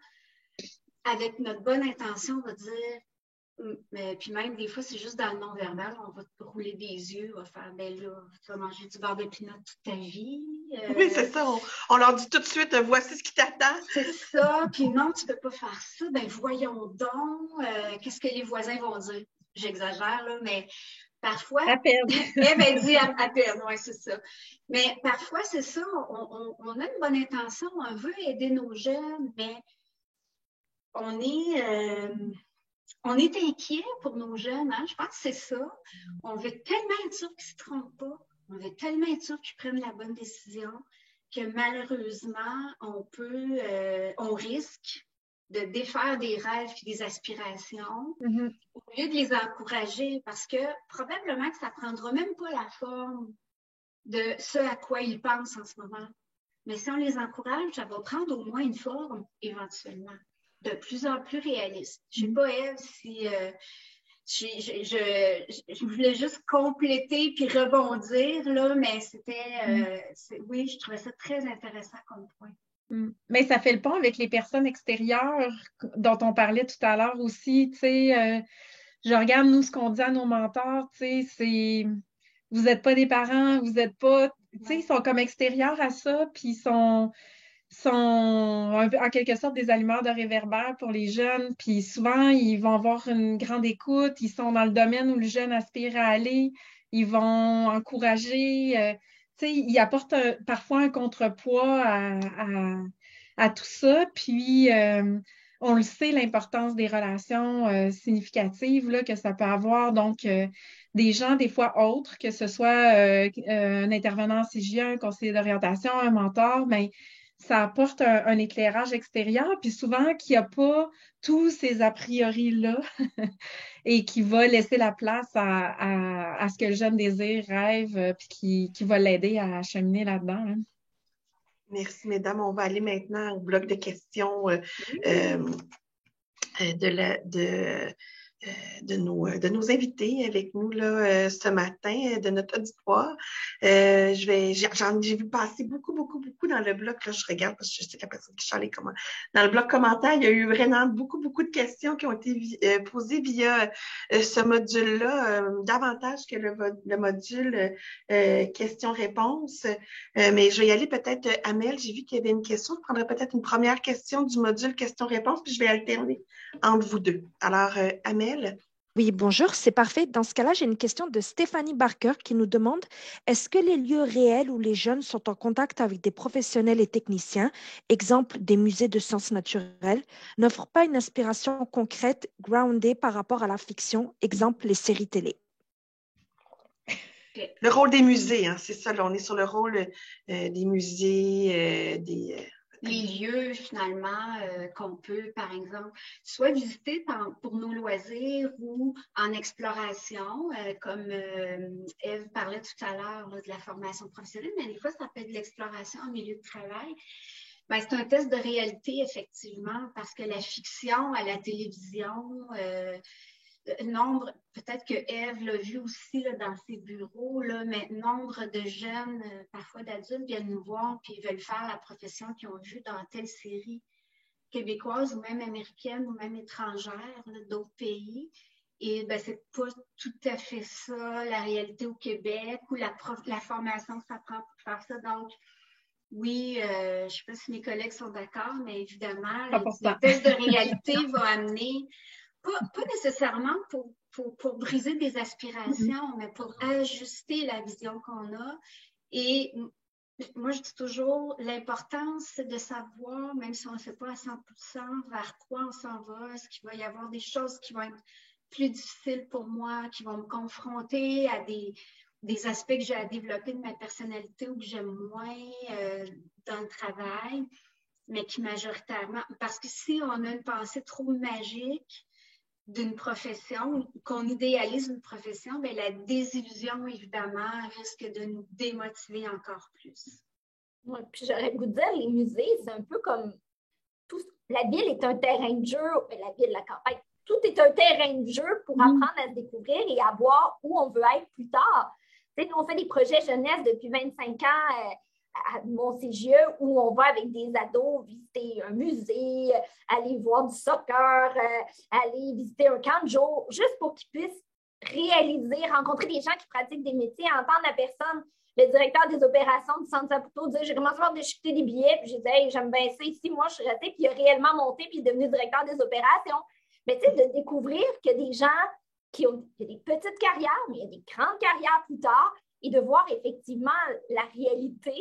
avec notre bonne intention, on va dire, mais puis même des fois, c'est juste dans le non-verbal, on va te rouler des yeux, on va faire, ben là, tu vas manger du beurre de pinot toute ta vie. Oui, c'est ça. On leur dit tout de suite, voici ce qui t'attend. C'est ça. Puis non, tu peux pas faire ça. Ben voyons donc, qu'est-ce que les voisins vont dire? J'exagère, là, mais parfois... À peine. Elle dit à peine, oui, c'est ça. Mais parfois, c'est ça, on a une bonne intention, on veut aider nos jeunes, mais on est inquiet pour nos jeunes, hein? Je pense que c'est ça. On veut tellement être sûr qu'ils ne se trompent pas, on veut tellement être sûr qu'ils prennent la bonne décision que malheureusement, on risque de défaire des rêves et des aspirations au lieu de les encourager, parce que probablement que ça ne prendra même pas la forme de ce à quoi ils pensent en ce moment. Mais si on les encourage, ça va prendre au moins une forme éventuellement, de plus en plus réaliste. Je ne sais pas, Ève, si je voulais juste compléter puis rebondir, là, mais oui, je trouvais ça très intéressant comme point. Mais ça fait le pont avec les personnes extérieures dont on parlait tout à l'heure aussi. Tu sais, je regarde, nous, ce qu'on dit à nos mentors, tu sais, c'est vous n'êtes pas des parents, vous n'êtes pas. Tu sais, ils sont comme extérieurs à ça, puis ils sont en quelque sorte des allumeurs de réverbère pour les jeunes. Puis souvent, ils vont avoir une grande écoute, ils sont dans le domaine où le jeune aspire à aller, ils vont encourager. Tu sais, ils apportent parfois un contrepoids à tout ça. Puis, on le sait, l'importance des relations significatives là, que ça peut avoir. Donc, des gens, des fois autres, que ce soit un intervenant en CJA, un conseiller d'orientation, un mentor, mais ça apporte un éclairage extérieur, puis souvent qu'il n'y a pas tous ces a priori-là et qui va laisser la place à ce que le jeune désire, rêve, puis qui va l'aider à cheminer là-dedans. Hein. Merci, mesdames. On va aller de nos invités avec nous là, ce matin, de notre auditoire. J'ai vu passer beaucoup dans le bloc. Là, je regarde parce que je sais que la personne qui chialait comment. Dans le bloc commentaire, il y a eu vraiment beaucoup de questions qui ont été posées via ce module-là, davantage que le module questions-réponses. Mais je vais y aller peut-être, Amel, j'ai vu qu'il y avait une question. Je prendrai peut-être une première question du module questions-réponses, puis je vais alterner entre vous deux. Alors, Amel. Oui, bonjour, c'est parfait. Dans ce cas-là, j'ai une question de Stéphanie Barker qui nous demande est-ce que les lieux réels où les jeunes sont en contact avec des professionnels et techniciens, exemple des musées de sciences naturelles, n'offrent pas une inspiration concrète, groundée par rapport à la fiction, exemple les séries télé? Le rôle des musées, hein, c'est ça, là, on est sur le rôle des musées, les lieux, finalement, qu'on peut, par exemple, soit visiter pour nos loisirs ou en exploration, comme Ève parlait tout à l'heure de la formation professionnelle, mais des fois, ça peut être de l'exploration en milieu de travail. Ben, c'est un test de réalité, effectivement, parce que la fiction à la télévision, nombre, peut-être que Ève l'a vu aussi là, dans ses bureaux, là, mais nombre de jeunes, parfois d'adultes, viennent nous voir et veulent faire la profession qu'ils ont vue dans telle série québécoise ou même américaine ou même étrangère d'autres pays. Et ben, c'est pas tout à fait ça, la réalité au Québec ou la formation que ça prend pour faire ça. Donc, oui, je ne sais pas si mes collègues sont d'accord, mais évidemment, le test de réalité va amener pas nécessairement pour briser des aspirations, mais pour ajuster la vision qu'on a. Et moi, je dis toujours, l'importance, c'est de savoir, même si on ne sait pas à 100% vers quoi on s'en va, est-ce qu'il va y avoir des choses qui vont être plus difficiles pour moi, qui vont me confronter à des aspects que j'ai à développer de ma personnalité ou que j'aime moins dans le travail, mais qui majoritairement... Parce que si on a une pensée trop magique d'une profession, qu'on idéalise une profession, bien, la désillusion, évidemment, risque de nous démotiver encore plus. Ouais, puis j'aurais le goût de dire, les musées, c'est un peu comme... La ville est un terrain de jeu, la ville, la campagne, tout est un terrain de jeu pour apprendre à se découvrir et à voir où on veut être plus tard. Tu sais, nous, on fait des projets jeunesse depuis 25 ans à mon CGE où on va avec des ados visiter un musée, aller voir du soccer, aller visiter un camp de jour, juste pour qu'ils puissent réaliser, rencontrer des gens qui pratiquent des métiers, entendre la personne, le directeur des opérations du Centre Saputo dire « J'ai commencé à déchiqueter des billets, puis j'ai dit hey, j'aime bien ça ici, moi je suis restée, puis il a réellement monté, puis il est devenu directeur des opérations. » Mais tu sais, de découvrir que des gens qui ont des petites carrières, mais il y a des grandes carrières plus tard, et de voir effectivement la réalité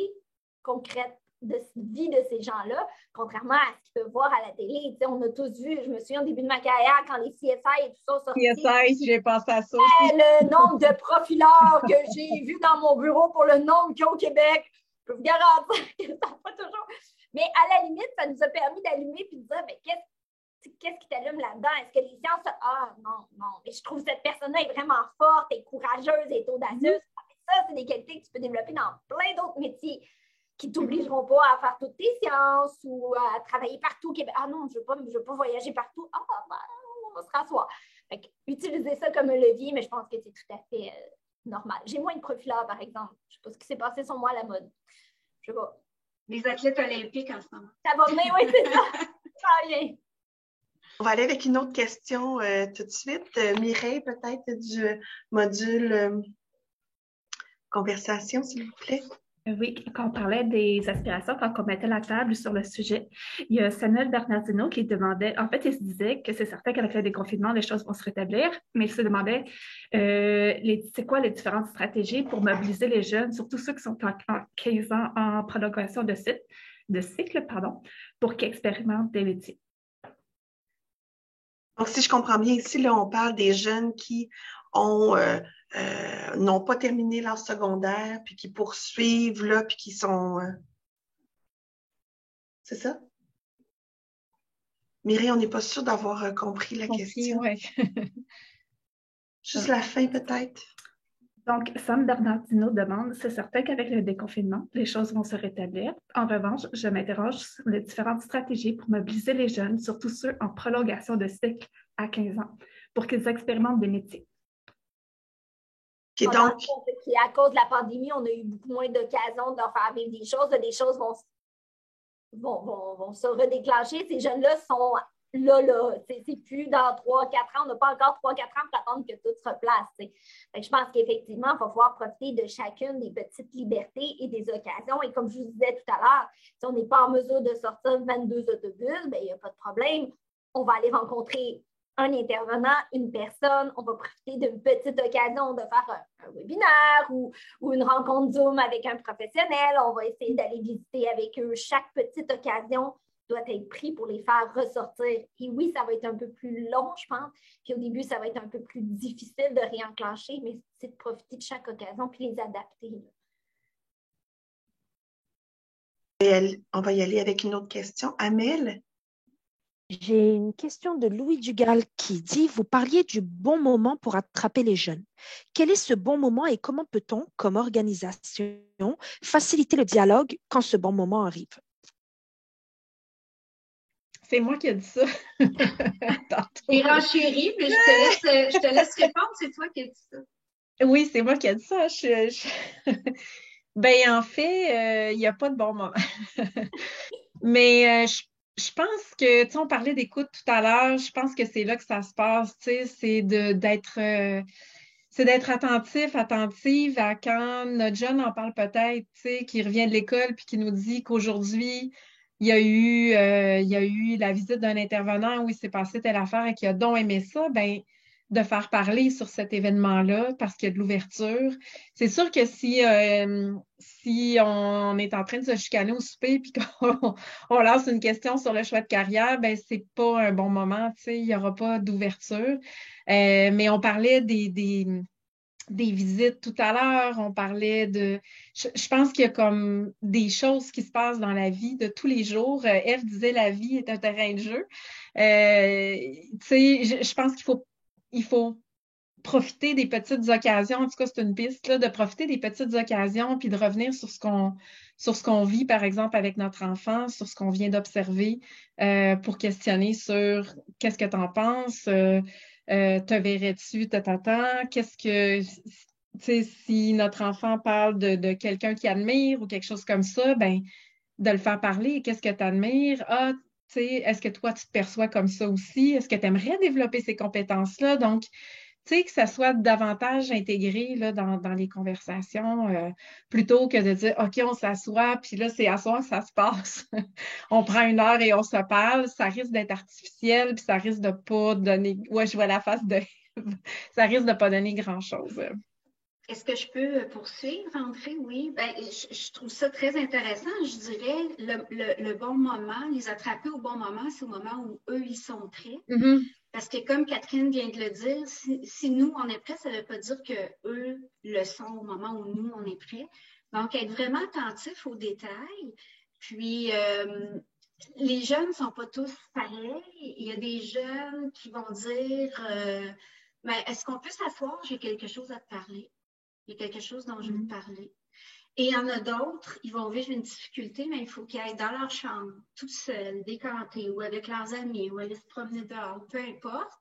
concrète de vie de ces gens-là, contrairement à ce qu'ils peuvent voir à la télé. Tu sais, on a tous vu, je me souviens au début de ma carrière, quand les CSI et tout ça sont sortis. CSI, j'ai pensé à ça aussi. Le nombre de profileurs que j'ai vus dans mon bureau pour le nombre qu'il y a au Québec, je peux vous garantir que ça n'a pas toujours... Mais à la limite, ça nous a permis d'allumer et de dire, mais qu'est-ce qui t'allume là-dedans? Est-ce que les sciences... Ah, non. Mais je trouve que cette personne-là est vraiment forte, est courageuse, est audacieuse. Ça, c'est des qualités que tu peux développer dans plein d'autres métiers qui ne t'obligeront pas à faire toutes tes sciences ou à travailler partout au Québec. Ah non, je ne veux pas voyager partout. Ah, ben, on va se rasseoir. Fait que, utiliser ça comme un levier, mais je pense que c'est tout à fait normal. J'ai moins de profileurs, par exemple. Je ne sais pas ce qui s'est passé sur moi à la mode. Je sais pas. Les athlètes olympiques en ce moment. Ça va bien, oui, c'est ça. Ça va bien. On va aller avec une autre question tout de suite. Mireille, peut-être du module conversation, s'il vous plaît. Oui, quand on parlait des aspirations, quand on mettait la table sur le sujet, il y a Samuel Bernardino qui demandait, en fait, il se disait que c'est certain qu'avec le déconfinement, les choses vont se rétablir, mais il se demandait c'est quoi les différentes stratégies pour mobiliser les jeunes, surtout ceux qui sont en 15 ans en prolongation de cycle, pour qu'ils expérimentent des métiers. Donc, si je comprends bien, ici, là, on parle des jeunes qui n'ont pas terminé leur secondaire, puis qui poursuivent, là, puis qui sont... C'est ça? Mireille, on n'est pas sûr d'avoir compris la question. Oui. Juste la fin, peut-être. Donc, Sam Bernardino demande, c'est certain qu'avec le déconfinement, les choses vont se rétablir. En revanche, je m'interroge sur les différentes stratégies pour mobiliser les jeunes, surtout ceux en prolongation de cycle à 15 ans, pour qu'ils expérimentent des métiers. Donc, à cause de la pandémie, on a eu beaucoup moins d'occasions de leur faire vivre des choses. Des choses vont se redéclencher. Ces jeunes-là sont là. C'est plus dans 3-4 ans. On n'a pas encore 3-4 ans pour attendre que tout se replace. Je pense qu'effectivement, il va falloir profiter de chacune des petites libertés et des occasions. Et comme je vous disais tout à l'heure, si on n'est pas en mesure de sortir 22 autobus, il n'y a pas de problème. On va aller rencontrer un intervenant, une personne, on va profiter d'une petite occasion de faire un webinaire ou une rencontre Zoom avec un professionnel. On va essayer d'aller visiter avec eux. Chaque petite occasion doit être prise pour les faire ressortir. Et oui, ça va être un peu plus long, je pense. Puis au début, ça va être un peu plus difficile de réenclencher, mais c'est de profiter de chaque occasion puis les adapter. On va y aller avec une autre question. Amel? J'ai une question de Louis Dugal qui dit, vous parliez du bon moment pour attraper les jeunes. Quel est ce bon moment et comment peut-on, comme organisation, faciliter le dialogue quand ce bon moment arrive? C'est moi qui ai dit ça. J'ai renchéri, mais je te laisse répondre, c'est toi qui as dit ça. Oui, c'est moi qui ai dit ça. Ben, en fait, il n'y a pas de bon moment. Mais je pense que, tu sais, on parlait d'écoute tout à l'heure, je pense que c'est là que ça se passe, tu sais, c'est d'être attentive à quand notre jeune en parle peut-être, tu sais, qui revient de l'école puis qui nous dit qu'aujourd'hui, il y a eu la visite d'un intervenant où il s'est passé telle affaire et qu'il a donc aimé ça, ben de faire parler sur cet événement-là parce qu'il y a de l'ouverture. C'est sûr que si on est en train de se chicaner au souper puis qu'on lance une question sur le choix de carrière, ben c'est pas un bon moment, tu sais, il n'y aura pas d'ouverture. Mais on parlait des visites tout à l'heure, on parlait de... Je pense qu'il y a comme des choses qui se passent dans la vie de tous les jours. Ève disait la vie est un terrain de jeu. Tu sais, je pense qu'il faut profiter des petites occasions, en tout cas c'est une piste, là, de profiter des petites occasions puis de revenir sur ce qu'on vit, par exemple, avec notre enfant, sur ce qu'on vient d'observer pour questionner sur qu'est-ce que tu en penses, te verrais-tu, qu'est-ce que, tu sais, si notre enfant parle de quelqu'un qui admire ou quelque chose comme ça, ben de le faire parler, qu'est-ce que tu admires? Ah, tu sais, est-ce que toi, tu te perçois comme ça aussi? Est-ce que tu aimerais développer ces compétences-là? Donc, tu sais, que ça soit davantage intégré là, dans les conversations, plutôt que de dire, OK, on s'assoit, puis là, c'est à soir que ça se passe. On prend 1 heure et on se parle. Ça risque d'être artificiel, puis ça risque de pas donner... Ouais, je vois la face de... ça risque de pas donner grand-chose. Est-ce que je peux poursuivre, André? Oui. Ben, je trouve ça très intéressant. Je dirais le bon moment, les attraper au bon moment, c'est au moment où eux, ils sont prêts. Mm-hmm. Parce que comme Catherine vient de le dire, si nous, on est prêts, ça ne veut pas dire qu'eux le sont au moment où nous, on est prêts. Donc, être vraiment attentif aux détails. Puis, les jeunes ne sont pas tous pareils. Il y a des jeunes qui vont dire mais est-ce qu'on peut s'asseoir? J'ai quelque chose à te parler. Il y a quelque chose dont je veux te parler. Et il y en a d'autres, ils vont vivre une difficulté, mais il faut qu'ils aillent dans leur chambre, tout seuls, décantés, ou avec leurs amis, ou aller se promener dehors, peu importe.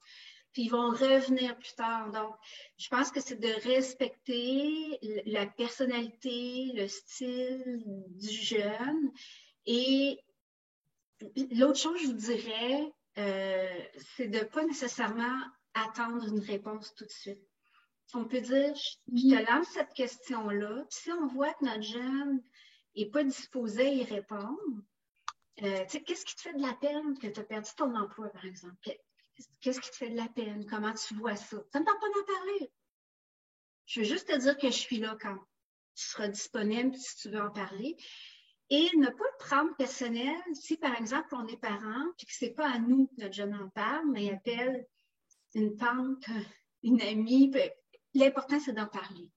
Puis ils vont revenir plus tard. Donc, je pense que c'est de respecter la personnalité, le style du jeune. Et l'autre chose, je vous dirais, c'est de ne pas nécessairement attendre une réponse tout de suite. On peut dire, je te lance cette question-là, puis si on voit que notre jeune n'est pas disposé à y répondre, tu sais, qu'est-ce qui te fait de la peine que tu as perdu ton emploi, par exemple? Qu'est-ce qui te fait de la peine? Comment tu vois ça? Ça ne me tente pas d'en parler. Je veux juste te dire que je suis là quand tu seras disponible si tu veux en parler. Et ne pas le prendre personnel si, par exemple, on est parent, puis que ce n'est pas à nous que notre jeune en parle, mais il appelle une tante, une amie. L'important, c'est d'en parler.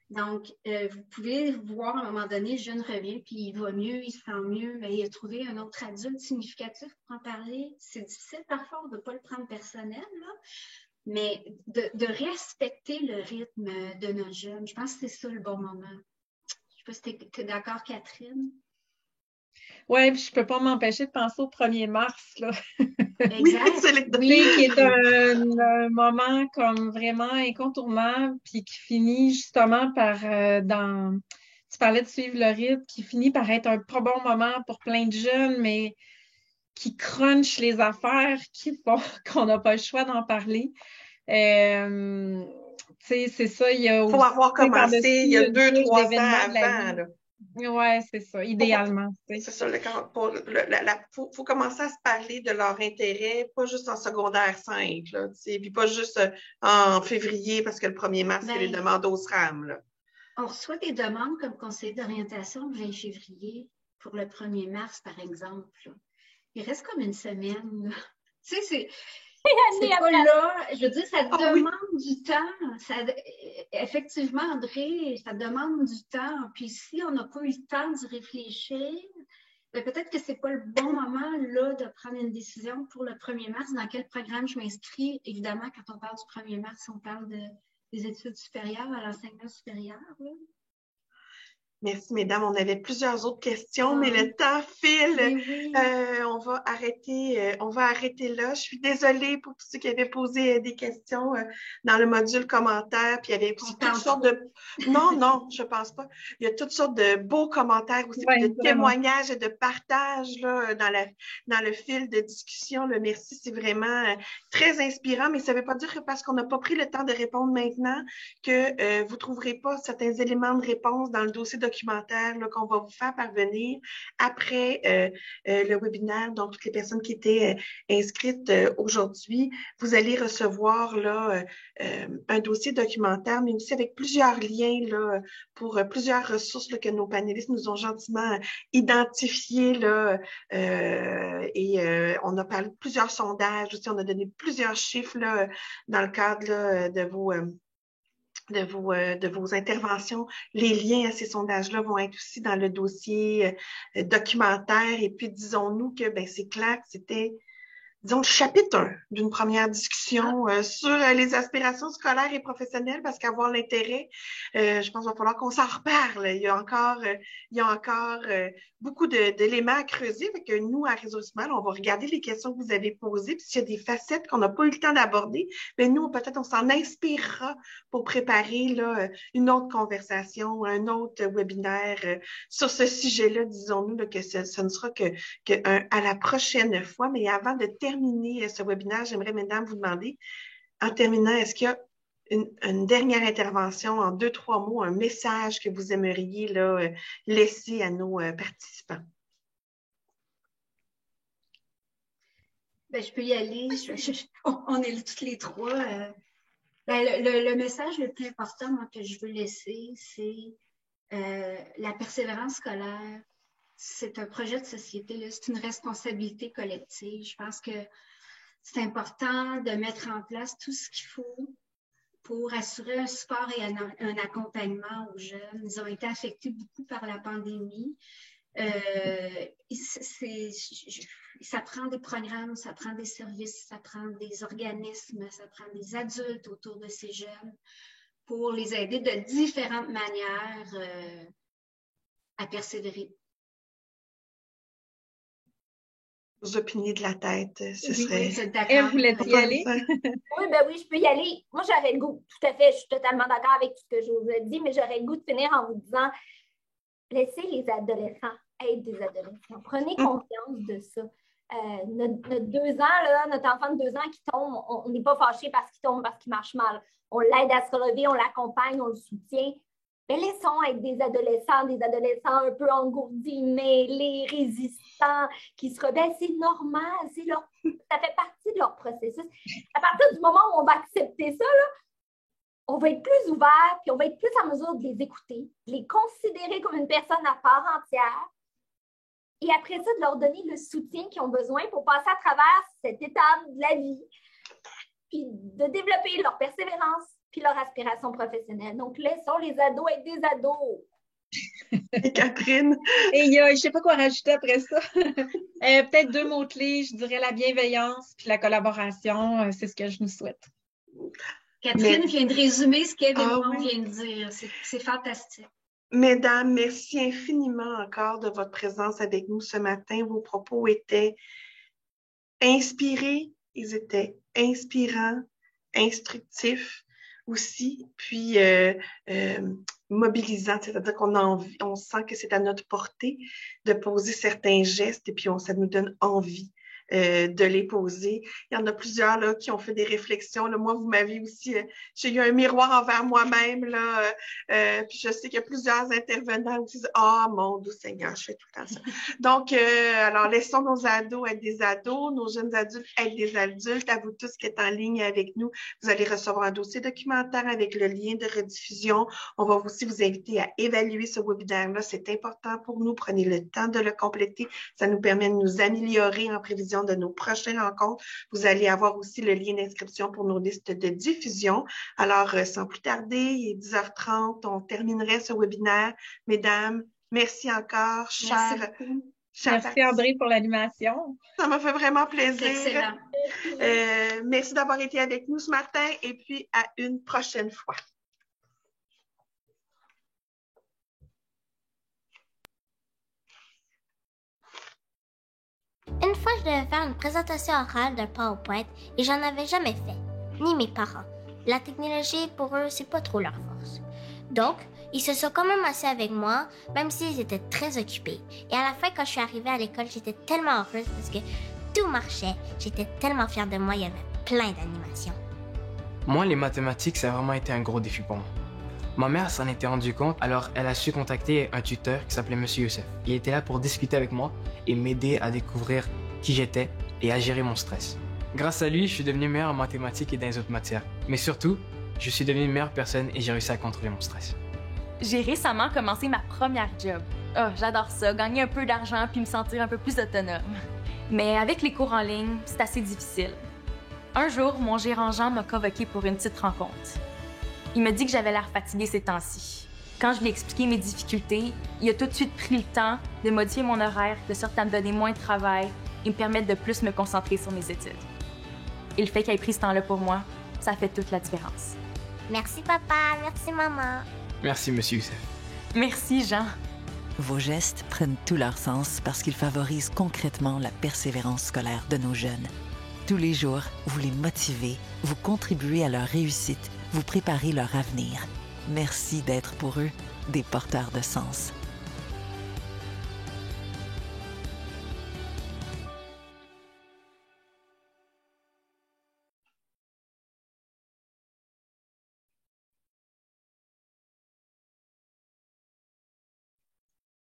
Donc, vous pouvez voir à un moment donné, le jeune revient, puis il va mieux, il se sent mieux, mais il a trouvé un autre adulte significatif pour en parler. C'est difficile parfois, on ne peut pas le prendre personnel, là, mais de respecter le rythme de notre jeune. Je pense que c'est ça le bon moment. Je ne sais pas si tu es d'accord, Catherine. Oui, puis je peux pas m'empêcher de penser au 1er mars, là. Exact. Oui, qui est un moment comme vraiment incontournable, puis qui finit justement par, tu parlais de suivre le rythme, qui finit par être un pas bon moment pour plein de jeunes, mais qui crunch les affaires, qui font qu'on n'a pas le choix d'en parler. Tu sais, c'est ça, il y a faut avoir commencé il y a 2-3 ans avant, là. Oui, c'est ça, idéalement. C'est ça, faut commencer à se parler de leur intérêt, pas juste en secondaire 5, là, puis pas juste en février, parce que le 1er mars, c'est les demandes au SRAM. Là. On reçoit des demandes comme conseiller d'orientation le 20 février pour le 1er mars, par exemple. Là. Il reste comme une semaine. Tu sais, c'est pas là. Je veux dire, ça demande du temps. Effectivement, André, ça demande du temps. Puis si on n'a pas eu le temps d'y réfléchir, ben peut-être que c'est pas le bon moment là de prendre une décision pour le 1er mars. Dans quel programme je m'inscris? Évidemment, quand on parle du 1er mars, on parle des études supérieures à l'enseignement supérieur. Là. Merci, mesdames. On avait plusieurs autres questions, mais le temps file. Oui. On va arrêter là. Je suis désolée pour tous ceux qui avaient posé des questions dans le module commentaires. Puis il y avait aussi toutes sortes de... Non, je pense pas. Il y a toutes sortes de beaux commentaires aussi, de témoignages et de partages là, dans le fil de discussion. Le merci, c'est vraiment très inspirant, mais ça ne veut pas dire que parce qu'on n'a pas pris le temps de répondre maintenant que vous ne trouverez pas certains éléments de réponse dans le dossier documentaire qu'on va vous faire parvenir après le webinaire. Donc, toutes les personnes qui étaient inscrites aujourd'hui, vous allez recevoir là, un dossier documentaire, mais aussi avec plusieurs liens là, pour plusieurs ressources là, que nos panélistes nous ont gentiment identifiées. Là, et on a parlé de plusieurs sondages aussi, on a donné plusieurs chiffres là, dans le cadre là, de vos interventions. Les liens à ces sondages-là vont être aussi dans le dossier documentaire. Et puis, disons-nous que c'est clair que c'était, disons, le chapitre 1 d'une première discussion sur les aspirations scolaires et professionnelles, parce qu'avoir l'intérêt, je pense qu'il va falloir qu'on s'en reparle. Il y a encore beaucoup d'éléments à creuser. Fait que nous, à Réseau Smile, on va regarder les questions que vous avez posées. Puis s'il y a des facettes qu'on n'a pas eu le temps d'aborder, mais nous, peut-être, on s'en inspirera pour préparer là, une autre conversation, un autre webinaire sur ce sujet-là. Disons-nous là, que ce ne sera que à la prochaine fois. Mais avant de terminer ce webinaire, j'aimerais, mesdames, vous demander, en terminant, est-ce qu'il y a une dernière intervention en 2-3 mots, un message que vous aimeriez là, laisser à nos participants? Ben, je peux y aller. On est là toutes les trois. Le message le plus important moi, que je veux laisser, c'est la persévérance scolaire. C'est un projet de société, c'est une responsabilité collective. Je pense que c'est important de mettre en place tout ce qu'il faut pour assurer un support et un accompagnement aux jeunes. Ils ont été affectés beaucoup par la pandémie. Ça prend des programmes, ça prend des services, ça prend des organismes, ça prend des adultes autour de ces jeunes pour les aider de différentes manières à persévérer. Vous opiniez de la tête, ce serait... Oui, d'accord. Vous voulez y aller? Oui, je peux y aller. Moi, j'aurais le goût, tout à fait, je suis totalement d'accord avec tout ce que je vous ai dit, mais j'aurais le goût de finir en vous disant, laissez les adolescents être des adolescents. Prenez conscience de ça. Notre 2 ans, là, notre enfant de 2 ans qui tombe, on n'est pas fâché parce qu'il tombe, parce qu'il marche mal. On l'aide à se relever, on l'accompagne, on le soutient. Mais laissons être des adolescents un peu engourdis, mêlés, résistants, qui se rebellent. C'est normal, ça fait partie de leur processus. À partir du moment où on va accepter ça, là, on va être plus ouvert, puis on va être plus en mesure de les écouter, de les considérer comme une personne à part entière, et après ça, de leur donner le soutien qu'ils ont besoin pour passer à travers cette étape de la vie, puis de développer leur persévérance, puis leur aspiration professionnelle. Donc, laissons les ados être des ados. Et Catherine? Et je ne sais pas quoi rajouter après ça. Peut-être 2 mots-clés, je dirais la bienveillance puis la collaboration. C'est ce que je nous souhaite. Catherine vient de résumer ce qu'Ève et moi vient de dire. C'est fantastique. Mesdames, merci infiniment encore de votre présence avec nous ce matin. Vos propos étaient inspirés, ils étaient inspirants, instructifs aussi, puis mobilisants, c'est-à-dire qu'on a envie, on sent que c'est à notre portée de poser certains gestes et puis ça nous donne envie de les poser. Il y en a plusieurs là, qui ont fait des réflexions. Là. Moi, vous m'avez aussi... j'ai eu un miroir envers moi-même. Là, puis je sais qu'il y a plusieurs intervenants qui disent « Ah, mon doux Seigneur, je fais tout le temps ça. » Donc, alors, laissons nos ados être des ados, nos jeunes adultes être des adultes. À vous tous qui êtes en ligne avec nous, vous allez recevoir un dossier documentaire avec le lien de rediffusion. On va aussi vous inviter à évaluer ce webinaire-là. C'est important pour nous. Prenez le temps de le compléter. Ça nous permet de nous améliorer en prévision de nos prochaines rencontres. Vous allez avoir aussi le lien d'inscription pour nos listes de diffusion. Alors, sans plus tarder, il est 10h30, on terminerait ce webinaire. Mesdames, merci encore. Merci André pour l'animation. Ça m'a fait vraiment plaisir. Excellent. Merci d'avoir été avec nous ce matin et puis à une prochaine fois. Une fois, je devais faire une présentation orale d'un PowerPoint et j'en avais jamais fait, ni mes parents. La technologie, pour eux, c'est pas trop leur force. Donc, ils se sont quand même assis avec moi, même s'ils étaient très occupés. Et à la fin, quand je suis arrivée à l'école, j'étais tellement heureuse parce que tout marchait. J'étais tellement fière de moi, il y avait plein d'animations. Moi, les mathématiques, ça a vraiment été un gros défi pour moi. Ma mère s'en était rendue compte, alors elle a su contacter un tuteur qui s'appelait Monsieur Youssef. Il était là pour discuter avec moi et m'aider à découvrir qui j'étais et à gérer mon stress. Grâce à lui, je suis devenu meilleur en mathématiques et dans les autres matières. Mais surtout, je suis devenu une meilleure personne et j'ai réussi à contrôler mon stress. J'ai récemment commencé ma première job. Oh, j'adore ça, gagner un peu d'argent puis me sentir un peu plus autonome. Mais avec les cours en ligne, c'est assez difficile. Un jour, mon gérant Jean m'a convoqué pour une petite rencontre. Il m'a dit que j'avais l'air fatiguée ces temps-ci. Quand je lui ai expliqué mes difficultés, il a tout de suite pris le temps de modifier mon horaire de sorte à me donner moins de travail et me permettre de plus me concentrer sur mes études. Et le fait qu'il ait pris ce temps-là pour moi, ça fait toute la différence. Merci papa, merci maman. Merci Monsieur Youssef. Merci Jean. Vos gestes prennent tout leur sens parce qu'ils favorisent concrètement la persévérance scolaire de nos jeunes. Tous les jours, vous les motivez, vous contribuez à leur réussite, vous préparez leur avenir. Merci d'être pour eux des porteurs de sens.